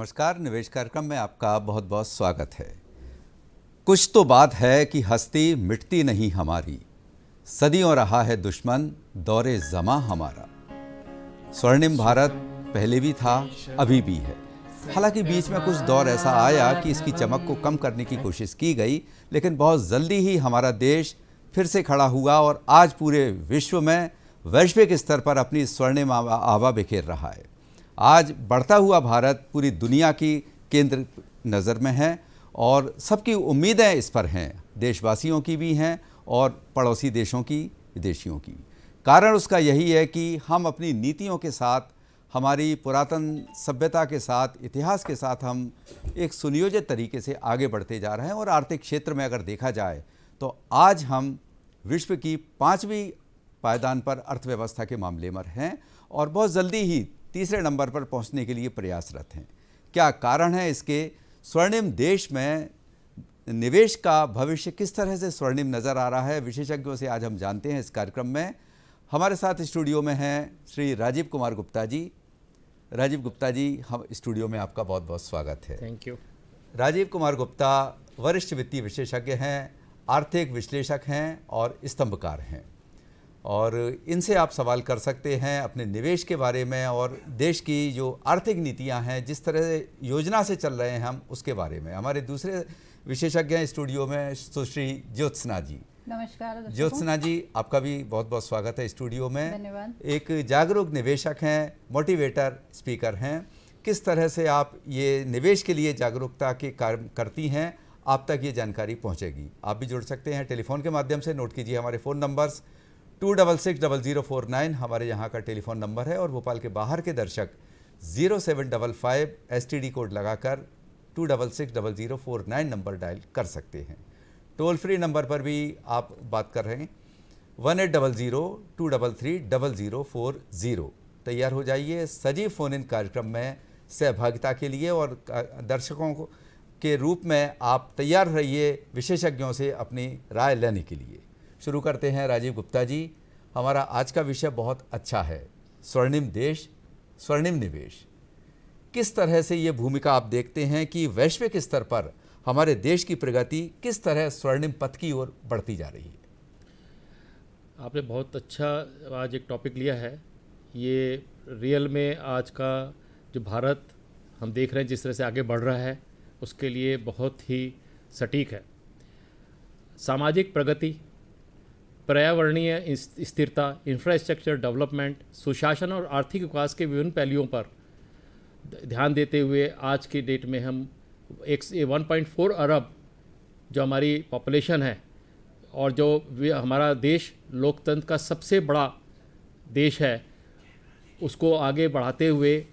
नमस्कार, निवेश कार्यक्रम में आपका बहुत बहुत स्वागत है। कुछ तो बात है कि हस्ती मिटती नहीं हमारी, सदियों रहा है दुश्मन दौरे ज़मां हमारा। स्वर्णिम भारत पहले भी था, अभी भी है। हालांकि बीच में कुछ दौर ऐसा आया कि इसकी चमक को कम करने की कोशिश की गई, लेकिन बहुत जल्दी ही हमारा देश फिर से खड़ा हुआ और आज पूरे विश्व में वैश्विक स्तर पर अपनी स्वर्णिम आभा बिखेर रहा है। आज बढ़ता हुआ भारत पूरी दुनिया की केंद्र नज़र में है और सबकी उम्मीदें इस पर हैं, देशवासियों की भी हैं और पड़ोसी देशों की, विदेशियों की। कारण उसका यही है कि हम अपनी नीतियों के साथ, हमारी पुरातन सभ्यता के साथ, इतिहास के साथ हम एक सुनियोजित तरीके से आगे बढ़ते जा रहे हैं। और आर्थिक क्षेत्र में अगर देखा जाए तो आज हम विश्व की 5वीं पायदान पर अर्थव्यवस्था के मामले में हैं और बहुत जल्दी ही तीसरे नंबर पर पहुंचने के लिए प्रयासरत हैं। क्या कारण है इसके? स्वर्णिम देश में निवेश का भविष्य किस तरह से स्वर्णिम नज़र आ रहा है, विशेषज्ञों से आज हम जानते हैं इस कार्यक्रम में। हमारे साथ स्टूडियो में हैं श्री राजीव कुमार गुप्ता जी। राजीव गुप्ता जी, हम स्टूडियो में आपका बहुत बहुत स्वागत है। Thank you. राजीव कुमार गुप्ता वरिष्ठ वित्तीय विशेषज्ञ हैं, आर्थिक विश्लेषक हैं और स्तंभकार हैं, और इनसे आप सवाल कर सकते हैं अपने निवेश के बारे में और देश की जो आर्थिक नीतियां हैं, जिस तरह योजना से चल रहे हैं हम, उसके बारे में। हमारे दूसरे विशेषज्ञ हैं स्टूडियो में सुश्री ज्योत्सना जी। नमस्कार ज्योत्सना जी, आपका भी बहुत बहुत स्वागत है स्टूडियो में। धन्यवाद। एक जागरूक निवेशक हैं, मोटिवेटर स्पीकर हैं। किस तरह से आप ये निवेश के लिए जागरूकता के कार्य करती हैं, आप तक ये जानकारी पहुँचेगी। आप भी जुड़ सकते हैं टेलीफोन के माध्यम से। नोट कीजिए हमारे फ़ोन नंबर्स 2660049 हमारे यहाँ का टेलीफोन नंबर है, और भोपाल के बाहर के दर्शक 0755 STD कोड लगाकर 2660049 नंबर डायल कर सकते हैं। टोल फ्री नंबर पर भी आप बात कर रहे हैं 1800-233-0040। तैयार हो जाइए सजीव फ़ोन इन कार्यक्रम में सहभागिता के लिए, और दर्शकों के रूप में आप तैयार रहिए विशेषज्ञों से अपनी राय लेने के लिए। शुरू करते हैं। राजीव गुप्ता जी, हमारा आज का विषय बहुत अच्छा है, स्वर्णिम देश, स्वर्णिम निवेश। किस तरह से ये भूमिका आप देखते हैं कि वैश्विक स्तर पर हमारे देश की प्रगति किस तरह स्वर्णिम पथ की ओर बढ़ती जा रही है? आपने बहुत अच्छा आज एक टॉपिक लिया है। ये रियल में आज का जो भारत हम देख रहे हैं जिस तरह से आगे बढ़ रहा है, उसके लिए बहुत ही सटीक है। सामाजिक प्रगति, पर्यावरणीय स्थिरता, इंफ्रास्ट्रक्चर डेवलपमेंट, सुशासन और आर्थिक विकास के विभिन्न पहलुओं पर ध्यान देते हुए आज की डेट में हम 1.4 अरब जो हमारी पॉपुलेशन है, और जो हमारा देश लोकतंत्र का सबसे बड़ा देश है, उसको आगे बढ़ाते हुए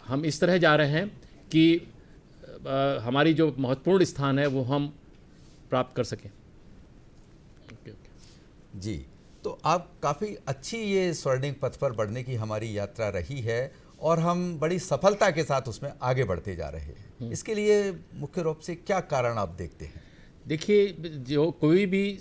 हम इस तरह जा रहे हैं कि हमारी जो महत्वपूर्ण स्थान है वो हम प्राप्त कर सकें। जी, तो आप काफ़ी अच्छी ये स्वर्णिम पथ पर बढ़ने की हमारी यात्रा रही है और हम बड़ी सफलता के साथ उसमें आगे बढ़ते जा रहे हैं। इसके लिए मुख्य रूप से क्या कारण आप देखते हैं? देखिए, जो कोई भी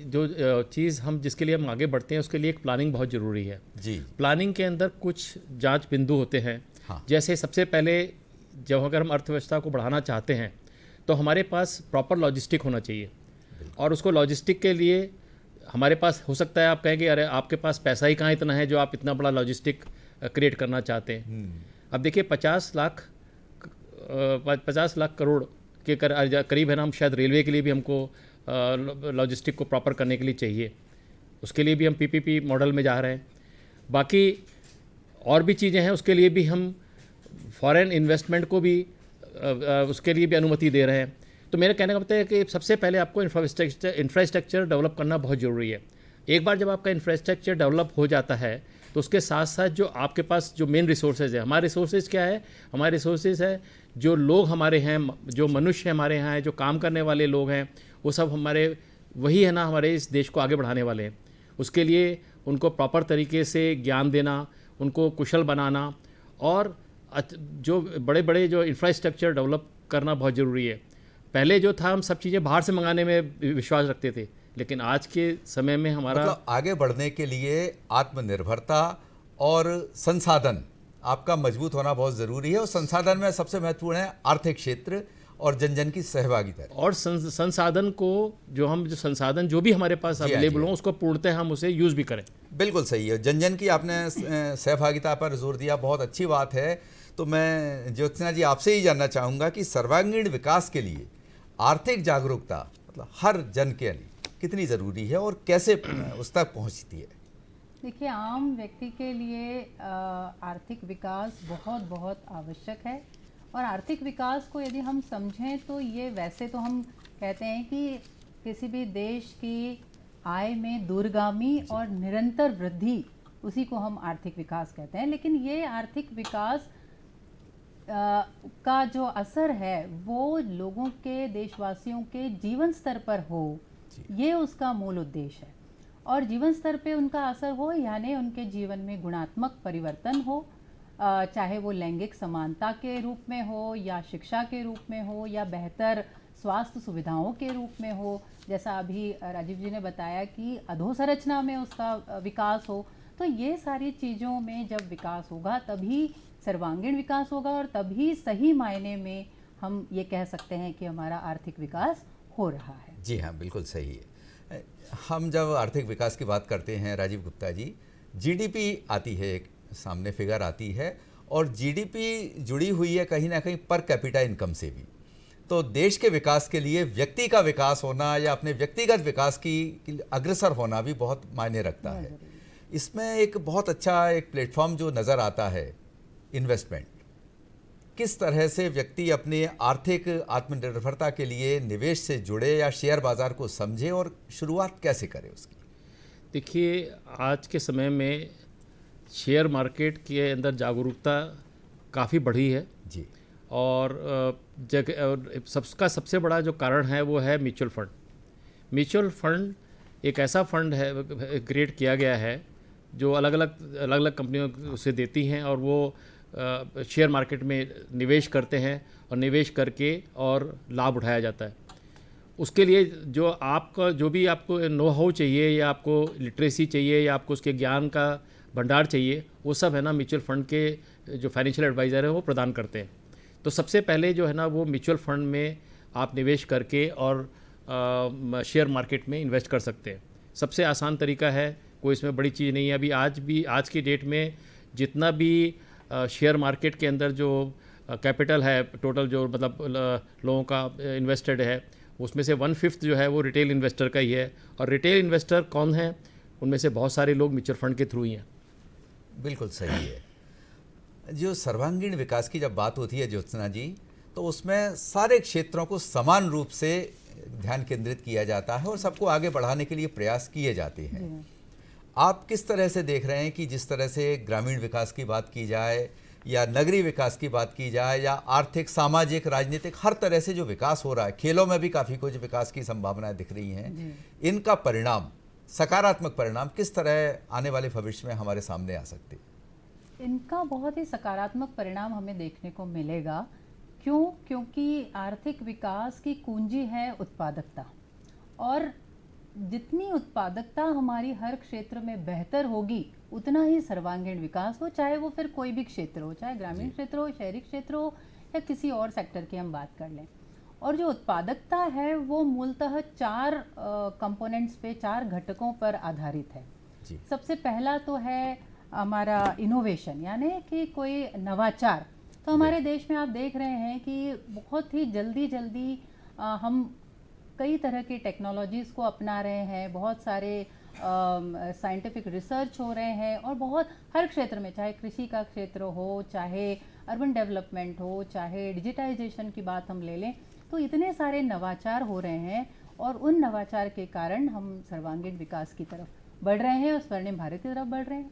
जो चीज़ हम जिसके लिए हम आगे बढ़ते हैं, उसके लिए एक प्लानिंग बहुत ज़रूरी है। जी। प्लानिंग के अंदर कुछ जांच बिंदु होते हैं। हाँ। जैसे सबसे पहले जब अगर हम अर्थव्यवस्था को बढ़ाना चाहते हैं तो हमारे पास प्रॉपर लॉजिस्टिक होना चाहिए, और उसको लॉजिस्टिक के लिए हमारे पास हो सकता है आप कहेंगे अरे आपके पास पैसा ही कहाँ इतना है जो आप इतना बड़ा लॉजिस्टिक क्रिएट करना चाहते हैं। अब देखिए 50 लाख करोड़ के करीब है ना, हम शायद रेलवे के लिए भी हमको लॉजिस्टिक को प्रॉपर करने के लिए चाहिए। उसके लिए भी हम PPP मॉडल में जा रहे हैं। बाकी और भी चीज़ें हैं, उसके लिए भी हम फॉरेन इन्वेस्टमेंट को भी उसके लिए भी अनुमति दे रहे हैं। तो मेरा कहने का मतलब है कि सबसे पहले आपको इंफ्रास्ट्रक्चर डेवलप करना बहुत ज़रूरी है। एक बार जब आपका इंफ्रास्ट्रक्चर डेवलप हो जाता है तो उसके साथ साथ जो आपके पास जो मेन रिसोर्सेज है, हमारे रिसोर्सेज क्या है? हमारे रिसोर्सेज है जो लोग हमारे हैं, जो मनुष्य हमारे यहाँ हैं, जो काम करने वाले लोग हैं, वो सब हमारे वही है ना, हमारे इस देश को आगे बढ़ाने वाले हैं। उसके लिए उनको प्रॉपर तरीके से ज्ञान देना, उनको कुशल बनाना, और जो बड़े बड़े जो इंफ्रास्ट्रक्चर डेवलप करना बहुत ज़रूरी है। पहले जो था हम सब चीज़ें बाहर से मंगाने में विश्वास रखते थे, लेकिन आज के समय में हमारा मतलब आगे बढ़ने के लिए आत्मनिर्भरता और संसाधन आपका मजबूत होना बहुत ज़रूरी है और संसाधन में सबसे महत्वपूर्ण है आर्थिक क्षेत्र और जन जन की सहभागिता। और संसाधन को जो संसाधन जो भी हमारे पास जी हाँ, अवेलेबल जी हो हाँ। उसको पूर्णतः हम उसे यूज़ भी करें। बिल्कुल सही है। जन जन की आपने सहभागिता पर जोर दिया, बहुत अच्छी बात है। तो मैं ज्योत्सना जी आपसे ही जानना चाहूँगा कि सर्वांगीण विकास के लिए आर्थिक जागरूकता मतलब हर जन के लिए कितनी ज़रूरी है और कैसे उस तक पहुँचती है? देखिए, आम व्यक्ति के लिए आर्थिक विकास बहुत बहुत आवश्यक है। और आर्थिक विकास को यदि हम समझें तो ये, वैसे तो हम कहते हैं कि किसी भी देश की आय में दूरगामी और निरंतर वृद्धि, उसी को हम आर्थिक विकास कहते हैं। लेकिन ये आर्थिक विकास का जो असर है वो लोगों के, देशवासियों के जीवन स्तर पर हो, ये उसका मूल उद्देश्य है। और जीवन स्तर पे उनका असर हो यानी उनके जीवन में गुणात्मक परिवर्तन हो, चाहे वो लैंगिक समानता के रूप में हो या शिक्षा के रूप में हो या बेहतर स्वास्थ्य सुविधाओं के रूप में हो। जैसा अभी राजीव जी ने बताया कि अधोसंरचना में उसका विकास हो। तो ये सारी चीज़ों में जब विकास होगा तभी सर्वांगीण विकास होगा और तभी सही मायने में हम ये कह सकते हैं कि हमारा आर्थिक विकास हो रहा है। जी हाँ, बिल्कुल सही है। हम जब आर्थिक विकास की बात करते हैं राजीव गुप्ता जी, जीडीपी आती है, एक सामने फिगर आती है और जीडीपी जुड़ी हुई है कहीं ना कहीं पर कैपिटा इनकम से भी। तो देश के विकास के लिए व्यक्ति का विकास होना या अपने व्यक्तिगत विकास की अग्रसर होना भी बहुत मायने रखता है। इसमें एक बहुत अच्छा एक प्लेटफॉर्म जो नज़र आता है, इन्वेस्टमेंट। किस तरह से व्यक्ति अपनी आर्थिक आत्मनिर्भरता के लिए निवेश से जुड़े या शेयर बाजार को समझे और शुरुआत कैसे करे उसकी? देखिए, आज के समय में शेयर मार्केट के अंदर जागरूकता काफ़ी बढ़ी है जी। और सबका सबसे बड़ा जो कारण है वो है म्यूचुअल फंड। म्यूचुअल फंड एक ऐसा फंड है, क्रिएट किया गया है जो अलग अलग कंपनियों उसे देती हैं और वो शेयर मार्केट में निवेश करते हैं और निवेश करके और लाभ उठाया जाता है। उसके लिए जो आपका जो भी आपको नो हाउ चाहिए या आपको लिटरेसी चाहिए या आपको उसके ज्ञान का भंडार चाहिए, वो सब है ना म्यूचुअल फंड के जो फाइनेंशियल एडवाइज़र हैं वो प्रदान करते हैं। तो सबसे पहले जो है ना वो म्यूचुअल फंड में आप निवेश करके और शेयर मार्केट में इन्वेस्ट कर सकते हैं। सबसे आसान तरीका है, कोई इसमें बड़ी चीज़ नहीं है। अभी आज की डेट में जितना भी शेयर मार्केट के अंदर जो कैपिटल है, टोटल जो मतलब लोगों का इन्वेस्टेड है, उसमें से 1/5 जो है वो रिटेल इन्वेस्टर का ही है। और रिटेल इन्वेस्टर कौन है? उनमें से बहुत सारे लोग म्यूचुअल फंड के थ्रू ही हैं। बिल्कुल सही है। जो सर्वांगीण विकास की जब बात होती है ज्योत्सना जी, तो उसमें सारे क्षेत्रों को समान रूप से ध्यान केंद्रित किया जाता है और सबको आगे बढ़ाने के लिए प्रयास किए जाते हैं। आप किस तरह से देख रहे हैं कि जिस तरह से ग्रामीण विकास की बात की जाए या नगरीय विकास की बात की जाए या आर्थिक, सामाजिक, राजनीतिक, हर तरह से जो विकास हो रहा है, खेलों में भी काफ़ी कुछ विकास की संभावनाएं दिख रही हैं, इनका परिणाम, सकारात्मक परिणाम किस तरह आने वाले भविष्य में हमारे सामने आ सकते हैं? इनका बहुत ही सकारात्मक परिणाम हमें देखने को मिलेगा। क्यों? क्योंकि आर्थिक विकास की कुंजी है उत्पादकता, और जितनी उत्पादकता हमारी हर क्षेत्र में बेहतर होगी उतना ही सर्वांगीण विकास हो, चाहे वो फिर कोई भी क्षेत्र हो, चाहे ग्रामीण क्षेत्र हो, शहरी क्षेत्र हो या किसी और सेक्टर की हम बात कर लें। और जो उत्पादकता है वो मूलतः 4 कंपोनेंट्स पे, 4 घटकों पर आधारित है। सबसे पहला तो है हमारा इनोवेशन, यानी कि कोई नवाचार। तो हमारे देश में आप देख रहे हैं कि बहुत ही जल्दी हम कई तरह की टेक्नोलॉजीज़ को अपना रहे हैं, बहुत सारे साइंटिफिक रिसर्च हो रहे हैं और बहुत हर क्षेत्र में, चाहे कृषि का क्षेत्र हो, चाहे अर्बन डेवलपमेंट हो, चाहे डिजिटाइजेशन की बात हम ले लें, तो इतने सारे नवाचार हो रहे हैं और उन नवाचार के कारण हम सर्वांगीण विकास की तरफ बढ़ रहे हैं और स्वर्णिम भारत की तरफ बढ़ रहे हैं।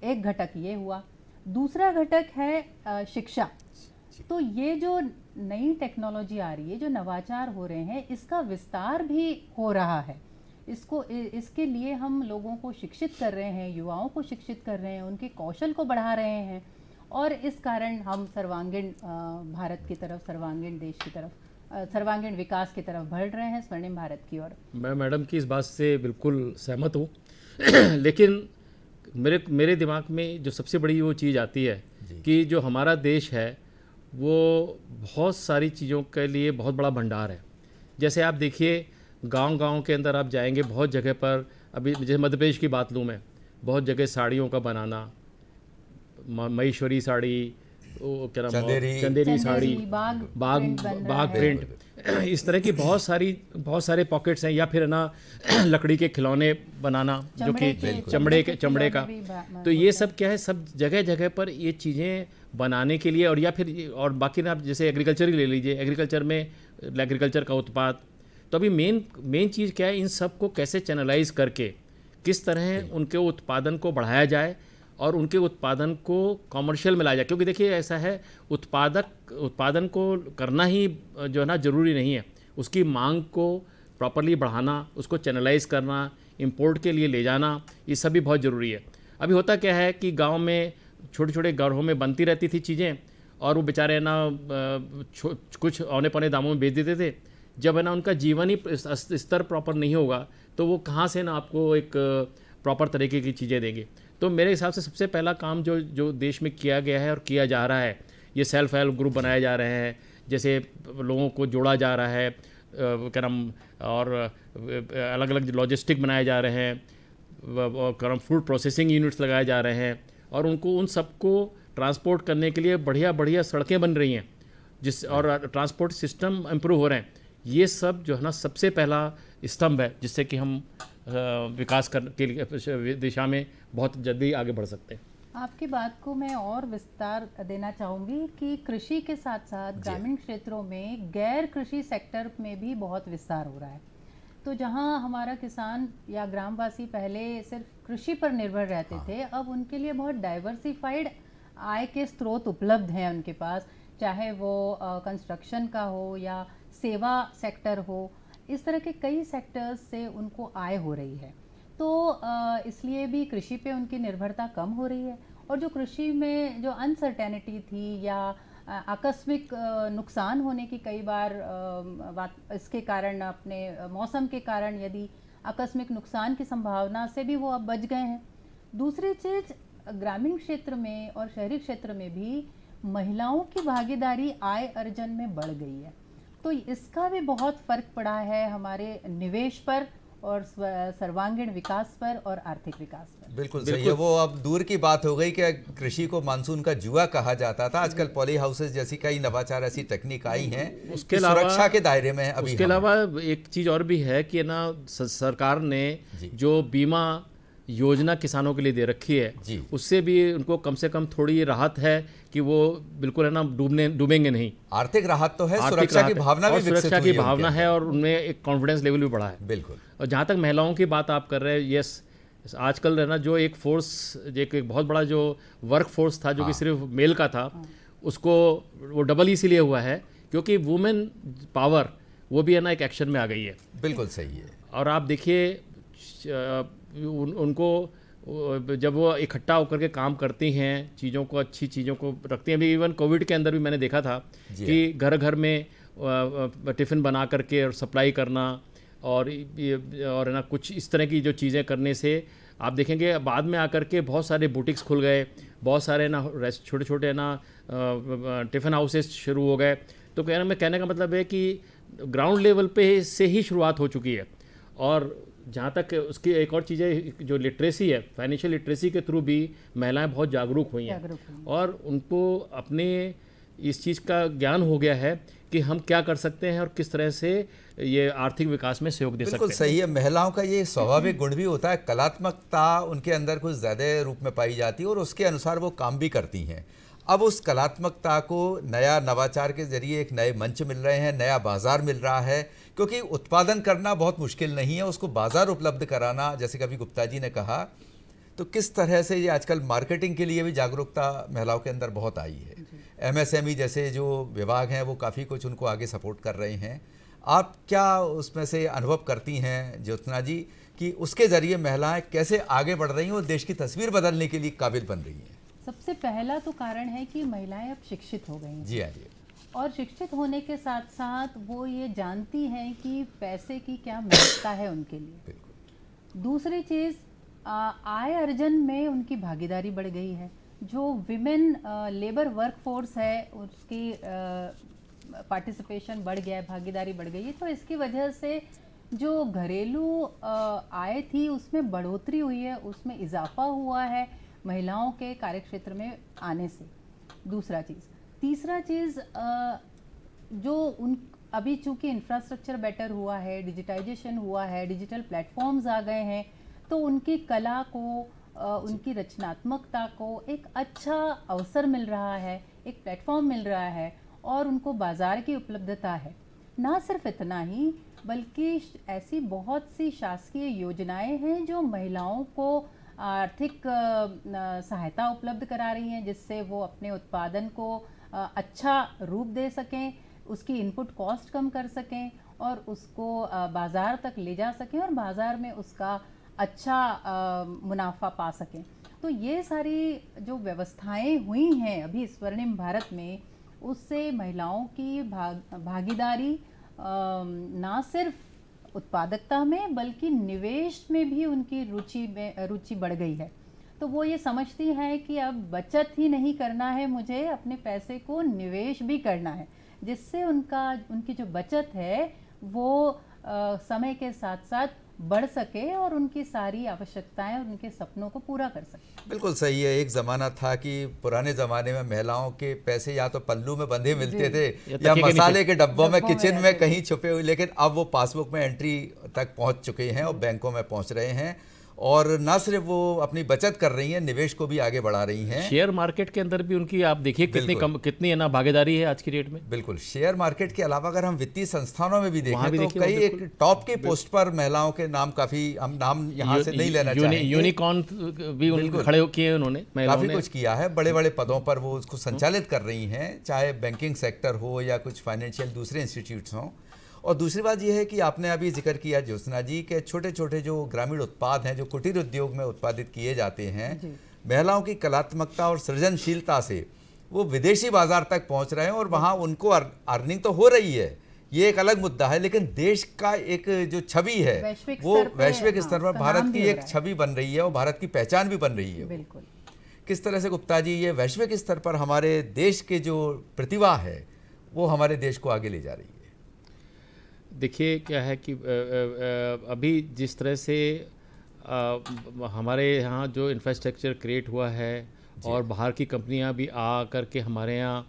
एक घटक ये हुआ। दूसरा घटक है शिक्षा। तो ये जो नई टेक्नोलॉजी आ रही है, जो नवाचार हो रहे हैं, इसका विस्तार भी हो रहा है। इसके लिए हम लोगों को शिक्षित कर रहे हैं, युवाओं को शिक्षित कर रहे हैं, उनके कौशल को बढ़ा रहे हैं और इस कारण हम सर्वांगीण भारत की तरफ, सर्वांगीण देश की तरफ, सर्वांगीण विकास की तरफ बढ़ रहे हैं, स्वर्णिम भारत की ओर। मैं मैडम की इस बात से बिल्कुल सहमत हूँ लेकिन मेरे दिमाग में जो सबसे बड़ी वो चीज़ आती है कि जो हमारा देश है वो बहुत सारी चीज़ों के लिए बहुत बड़ा भंडार है। जैसे आप देखिए गांव-गांव के अंदर आप जाएंगे, बहुत जगह पर, अभी जैसे मध्य प्रदेश की बात लूँ मैं, बहुत जगह साड़ियों का बनाना, महेश्वरी साड़ी, वो क्या नाम, चंदेरी साड़ी, बाग प्रिंट, इस तरह की बहुत सारे पॉकेट्स हैं। या फिर ना लकड़ी के खिलौने बनाना, जो कि चमड़े का। तो ये सब क्या है, सब जगह जगह पर ये चीज़ें बनाने के लिए, और या फिर और बाकी ना, आप जैसे एग्रीकल्चर ही ले लीजिए, एग्रीकल्चर में एग्रीकल्चर का उत्पाद। तो अभी मेन चीज़ क्या है, इन सब को कैसे चैनलाइज करके किस तरह उनके उत्पादन को बढ़ाया जाए और उनके उत्पादन को कॉमर्शियल में लाया जाए। क्योंकि देखिए ऐसा है, उत्पादन को करना ही जो है ना ज़रूरी नहीं है, उसकी मांग को प्रॉपरली बढ़ाना, उसको चैनलाइज करना, इंपोर्ट के लिए ले जाना, ये सब भी बहुत ज़रूरी है। अभी होता क्या है कि गांव में छोटे छोटे घरों में बनती रहती थी चीज़ें, और वो बेचारे ना कुछ औने पौने दामों में बेच देते थे। जब है ना उनका जीवन ही स्तर प्रॉपर नहीं होगा, तो वो कहाँ से ना आपको एक प्रॉपर तरीके की चीज़ें देंगे। तो मेरे हिसाब से सबसे पहला काम जो देश में किया गया है और किया जा रहा है, ये सेल्फ हेल्प ग्रुप बनाए जा रहे हैं, जैसे लोगों को जोड़ा जा रहा है, क्या नाम, और अलग अलग लॉजिस्टिक बनाए जा रहे हैं, और फूड प्रोसेसिंग यूनिट्स लगाए जा रहे हैं, और उन सबको ट्रांसपोर्ट करने के लिए बढ़िया बढ़िया सड़कें बन रही हैं, और ट्रांसपोर्ट सिस्टम इम्प्रूव हो रहे हैं। ये सब जो है ना सबसे पहला स्तंभ है, जिससे कि हम विकास के लिए दिशा में बहुत जल्दी आगे बढ़ सकते हैं। आपकी बात को मैं और विस्तार देना चाहूँगी कि कृषि के साथ साथ ग्रामीण क्षेत्रों में गैर कृषि सेक्टर में भी बहुत विस्तार हो रहा है। तो जहाँ हमारा किसान या ग्रामवासी पहले सिर्फ कृषि पर निर्भर रहते थे, अब उनके लिए बहुत डाइवर्सिफाइड आय के स्रोत उपलब्ध हैं उनके पास, चाहे वो कंस्ट्रक्शन का हो या सेवा सेक्टर हो। इस तरह के कई सेक्टर्स से उनको आय हो रही है। तो इसलिए भी कृषि पे उनकी निर्भरता कम हो रही है। और जो कृषि में जो अनसर्टेनिटी थी या आकस्मिक नुकसान होने की कई बार इसके कारण, अपने मौसम के कारण यदि आकस्मिक नुकसान की संभावना से भी वो अब बच गए हैं। दूसरी चीज़, ग्रामीण क्षेत्र में और शहरी क्षेत्र में भी महिलाओं की भागीदारी आय अर्जन में बढ़ गई है। तो इसका भी बहुत फर्क पड़ा है हमारे निवेश पर और सर्वांगीण विकास पर और आर्थिक विकास पर। बिल्कुल सही है। वो अब दूर की बात हो गई कि कृषि को मानसून का जुआ कहा जाता था। आजकल पॉली हाउसेस जैसी कई नवाचार, ऐसी टेक्निक आई हैं, उसके सुरक्षा के दायरे में अभी। उसके अलावा एक चीज़ और भी है कि ना, सरकार ने जो बीमा योजना किसानों के लिए दे रखी है, उससे भी उनको कम से कम थोड़ी राहत है कि वो बिल्कुल है ना डूबेंगे नहीं। आर्थिक राहत तो है, सुरक्षा की भावना भी विकसित हुई है, सुरक्षा की भावना है, और उनमें एक कॉन्फिडेंस लेवल भी बढ़ा है। बिल्कुल। और जहाँ तक महिलाओं की बात आप कर रहे हैं, यस, आजकल है ना जो एक फोर्स, एक बहुत बड़ा जो वर्क फोर्स था, जो कि सिर्फ मेल का था, उसको वो डबल इसीलिए हुआ है क्योंकि वुमेन पावर वो भी है ना एक एक्शन में आ गई है। बिल्कुल सही है। और आप देखिए उनको जब वो इकट्ठा होकर के काम करती हैं, चीज़ों को, अच्छी चीज़ों को रखती हैं। अभी इवन कोविड के अंदर भी मैंने देखा था कि घर घर में टिफ़िन बना करके और सप्लाई करना, और ना कुछ इस तरह की जो चीज़ें करने से आप देखेंगे बाद में आकर के बहुत सारे बुटीक्स खुल गए, बहुत सारे ना छोटे छोटे ना टिफ़िन हाउसेस शुरू हो गए। तो कहने का मतलब है कि ग्राउंड लेवल पे से ही शुरुआत हो चुकी है। और जहाँ तक उसकी एक और चीज़ है, जो लिटरेसी है, फाइनेंशियल लिटरेसी के थ्रू भी महिलाएं बहुत जागरूक हुई हैं, और उनको अपने इस चीज़ का ज्ञान हो गया है कि हम क्या कर सकते हैं और किस तरह से ये आर्थिक विकास में सहयोग दे सकते हैं। बिल्कुल सही है। महिलाओं का ये स्वाभाविक गुण भी होता है, कलात्मकता उनके अंदर कुछ ज़्यादा रूप में पाई जाती है, और उसके अनुसार वो काम भी करती हैं। अब उस कलात्मकता को नया नवाचार के जरिए एक नए मंच मिल रहे हैं, नया बाजार मिल रहा है, क्योंकि उत्पादन करना बहुत मुश्किल नहीं है, उसको बाजार उपलब्ध कराना, जैसे कभी गुप्ता जी ने कहा। तो किस तरह से ये आजकल मार्केटिंग के लिए भी जागरूकता महिलाओं के अंदर बहुत आई है। MSME जैसे जो विभाग हैं वो काफ़ी कुछ उनको आगे सपोर्ट कर रहे हैं। आप क्या उसमें से अनुभव करती हैं ज्योत्सना जी कि उसके ज़रिए महिलाएं कैसे आगे बढ़ रही हैं और देश की तस्वीर बदलने के लिए काबिल बन रही हैं? सबसे पहला तो कारण है कि महिलाएं अब शिक्षित हो गई हैं। जी हाँ जी। और शिक्षित होने के साथ साथ वो ये जानती हैं कि पैसे की क्या महत्ता है उनके लिए। दूसरी चीज़, आय अर्जन में उनकी भागीदारी बढ़ गई है। जो विमेन लेबर वर्क फोर्स है उसकी पार्टिसिपेशन बढ़ गया है, भागीदारी बढ़ गई है, तो इसकी वजह से जो घरेलू आय थी उसमें बढ़ोतरी हुई है, उसमें इजाफा हुआ है महिलाओं के कार्यक्षेत्र में आने से। दूसरा चीज़, तीसरा चीज़ जो उन अभी चूंकि इंफ्रास्ट्रक्चर बेटर हुआ है, डिजिटाइजेशन हुआ है, डिजिटल प्लेटफॉर्म्स आ गए हैं, तो उनकी कला को उनकी रचनात्मकता को एक अच्छा अवसर मिल रहा है, एक प्लेटफॉर्म मिल रहा है और उनको बाज़ार की उपलब्धता है। ना सिर्फ इतना ही बल्कि ऐसी बहुत सी शासकीय योजनाएं हैं जो महिलाओं को आर्थिक सहायता उपलब्ध करा रही हैं, जिससे वो अपने उत्पादन को अच्छा रूप दे सकें, उसकी इनपुट कॉस्ट कम कर सकें और उसको बाज़ार तक ले जा सकें और बाज़ार में उसका अच्छा मुनाफा पा सकें। तो ये सारी जो व्यवस्थाएं हुई हैं अभी स्वर्णिम भारत में, उससे महिलाओं की भागीदारी ना सिर्फ उत्पादकता में बल्कि निवेश में भी उनकी रुचि बढ़ गई है। तो वो ये समझती हैं कि अब बचत ही नहीं करना है, मुझे अपने पैसे को निवेश भी करना है, जिससे उनकी जो बचत है वो समय के साथ साथ बढ़ सके और उनकी सारी आवश्यकताएं और उनके सपनों को पूरा कर सके। बिल्कुल सही है। एक ज़माना था कि पुराने ज़माने में महिलाओं के पैसे या तो पल्लू में बंधे मिलते थे या मसाले के डब्बों में किचन में कहीं छुपे हुए, लेकिन अब वो पासबुक में एंट्री तक पहुंच चुके हैं और बैंकों में पहुंच रहे हैं और ना सिर्फ वो अपनी बचत कर रही हैं, निवेश को भी आगे बढ़ा रही हैं। शेयर मार्केट के अंदर भी उनकी आप देखिए कितनी है ना भागीदारी है आज की डेट में। बिल्कुल, शेयर मार्केट के अलावा अगर हम वित्तीय संस्थानों में भी देखें तो कई एक टॉप की पोस्ट पर महिलाओं के नाम, काफी हम नाम यहाँ से नहीं लेना चाहेंगे, यूनिकॉर्न भी उनको खड़े किए उन्होंने, काफी कुछ किया है, बड़े बड़े पदों पर वो उसको संचालित कर रही हैं, चाहे बैंकिंग सेक्टर हो या कुछ फाइनेंशियल दूसरे इंस्टीट्यूट्स हों। और दूसरी बात यह है कि आपने अभी जिक्र किया ज्योत्सना जी के छोटे छोटे जो ग्रामीण उत्पाद हैं जो कुटीर उद्योग में उत्पादित किए जाते हैं, महिलाओं की कलात्मकता और सृजनशीलता से वो विदेशी बाजार तक पहुंच रहे हैं और वहां उनको अर्निंग तो हो रही है, ये एक अलग मुद्दा है, लेकिन देश का एक जो छवि है वो वैश्विक स्तर पर भारत की एक छवि बन रही है और भारत की पहचान भी बन रही है। बिल्कुल। किस तरह से गुप्ता जी ये वैश्विक स्तर पर हमारे देश के जो प्रतिभा है वो हमारे देश को आगे ले जा रही है? देखिए क्या है कि अभी जिस तरह से हमारे यहाँ जो इंफ्रास्ट्रक्चर क्रिएट हुआ है और बाहर की कंपनियाँ भी आ करके हमारे यहाँ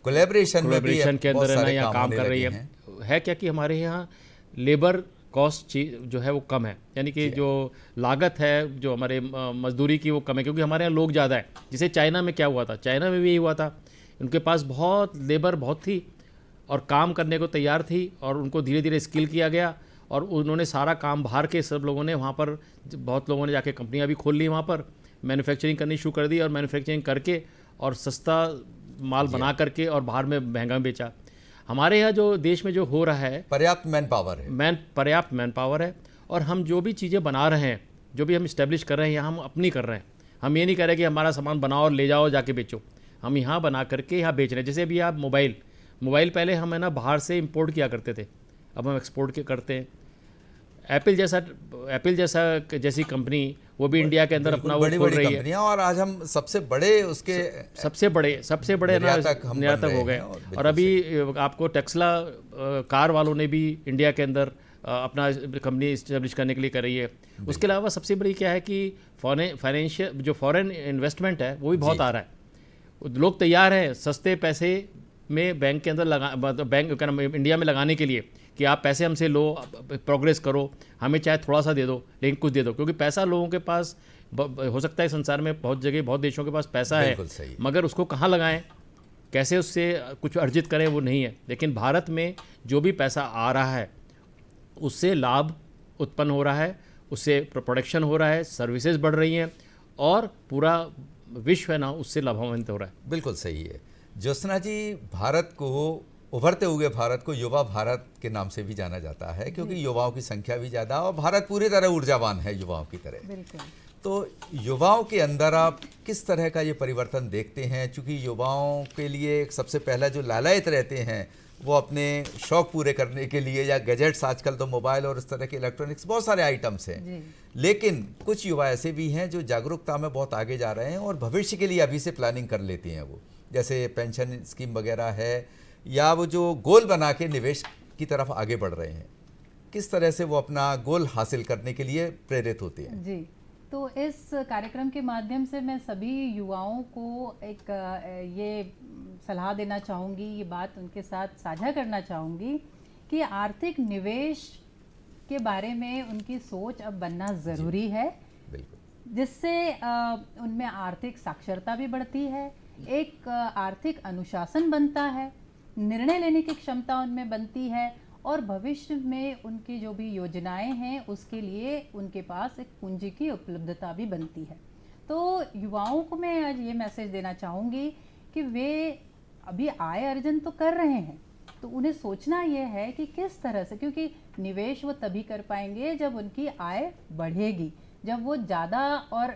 कोलैबोरेशन के अंदर है ना यहाँ काम कर रही है क्या कि हमारे यहाँ लेबर कॉस्ट जो है वो कम है, यानी कि जो लागत है जो हमारे मजदूरी की वो कम है, क्योंकि हमारे यहाँ लोग ज़्यादा है। जैसे चाइना में क्या हुआ था, चाइना में भी यही हुआ था, उनके पास बहुत लेबर बहुत थी और काम करने को तैयार थी और उनको धीरे धीरे स्किल किया गया और उन्होंने सारा काम बाहर के सब लोगों ने वहाँ पर, बहुत लोगों ने जाके कंपनियाँ भी खोल ली, वहाँ पर मैन्युफैक्चरिंग करनी शुरू कर दी और मैन्युफैक्चरिंग करके और सस्ता माल बना करके और बाहर में महंगा बेचा। हमारे यहाँ जो देश में जो हो रहा है पर्याप्त मैन पावर है और हम जो भी चीज़ें बना रहे हैं, जो भी हम इस्टेब्लिश कर रहे हैं यहाँ हम अपनी कर रहे हैं। हम ये नहीं कह रहे कि हमारा सामान बनाओ और ले जाओ जाके बेचो, हम यहाँ बना करके यहाँ बेच रहे हैं। जैसे अभी आप मोबाइल पहले हम है ना बाहर से इंपोर्ट किया करते थे, अब हम एक्सपोर्ट करते हैं। एप्पल जैसी कंपनी वो भी इंडिया के अंदर अपना वो खोल रही है और आज हम सबसे बड़े निर्यातक हो गए। और अभी आपको टेस्ला कार वालों ने भी इंडिया के अंदर अपना कंपनी इस्टेब्लिश करने के लिए कर रही है। उसके अलावा सबसे बड़ी क्या है कि फाइनेंशियल जो फॉरेन इन्वेस्टमेंट है वो भी बहुत आ रहा है। लोग तैयार हैं सस्ते पैसे में बैंक के अंदर बैंक इंडिया में लगाने के लिए कि आप पैसे हमसे लो, प्रोग्रेस करो, हमें चाहे थोड़ा सा दे दो लेकिन कुछ दे दो, क्योंकि पैसा लोगों के पास हो सकता है संसार में बहुत जगह बहुत देशों के पास पैसा है, मगर उसको कहाँ लगाएं, कैसे उससे कुछ अर्जित करें वो नहीं है। लेकिन भारत में जो भी पैसा आ रहा है उससे लाभ उत्पन्न हो रहा है, उससे प्रोडक्शन हो रहा है, सर्विसेज बढ़ रही हैं और पूरा विश्व है ना उससे लाभान्वित हो रहा है। बिल्कुल सही है। ज्योत्सना जी, भारत को, उभरते हुए भारत को युवा भारत के नाम से भी जाना जाता है क्योंकि युवाओं की संख्या भी ज़्यादा और भारत पूरी तरह ऊर्जावान है युवाओं की तरह। तो युवाओं के अंदर आप किस तरह का ये परिवर्तन देखते हैं? चूँकि युवाओं के लिए सबसे पहला जो लालायित रहते हैं वो अपने शौक पूरे करने के लिए, या गैजेट्स, आजकल तो मोबाइल और इस तरह के इलेक्ट्रॉनिक्स बहुत सारे आइटम्स हैं। जी। लेकिन कुछ युवा ऐसे भी हैं जो जागरूकता में बहुत आगे जा रहे हैं और भविष्य के लिए अभी से प्लानिंग कर लेते हैं। वो जैसे पेंशन स्कीम वगैरह है, या वो जो गोल बना के निवेश की तरफ आगे बढ़ रहे हैं, किस तरह से वो अपना गोल हासिल करने के लिए प्रेरित होते हैं। जी, तो इस कार्यक्रम के माध्यम से मैं सभी युवाओं को एक ये सलाह देना चाहूँगी, ये बात उनके साथ साझा करना चाहूँगी कि आर्थिक निवेश के बारे में उनकी सोच अब बनना ज़रूरी है, बिल्कुल, जिससे उनमें आर्थिक साक्षरता भी बढ़ती है, एक आर्थिक अनुशासन बनता है, निर्णय लेने की क्षमता उनमें बनती है, और भविष्य में उनकी जो भी योजनाएं हैं उसके लिए उनके पास एक पूंजी की उपलब्धता भी बनती है। तो युवाओं को मैं आज ये मैसेज देना चाहूँगी कि वे अभी आय अर्जन तो कर रहे हैं, तो उन्हें सोचना ये है कि किस तरह से, क्योंकि निवेश वो तभी कर पाएंगे जब उनकी आय बढ़ेगी, जब वो ज़्यादा और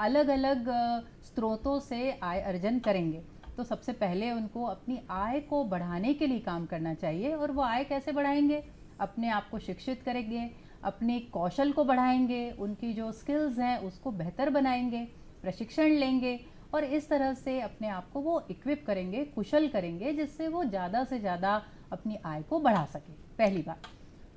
अलग अलग स्रोतों से आय अर्जन करेंगे। तो सबसे पहले उनको अपनी आय को बढ़ाने के लिए काम करना चाहिए। और वो आय कैसे बढ़ाएंगे? अपने आप को शिक्षित करेंगे, अपने कौशल को बढ़ाएंगे, उनकी जो स्किल्स हैं उसको बेहतर बनाएंगे, प्रशिक्षण लेंगे, और इस तरह से अपने आप को वो इक्विप करेंगे, कुशल करेंगे, जिससे वो ज़्यादा से ज़्यादा अपनी आय को बढ़ा सके। पहली बात।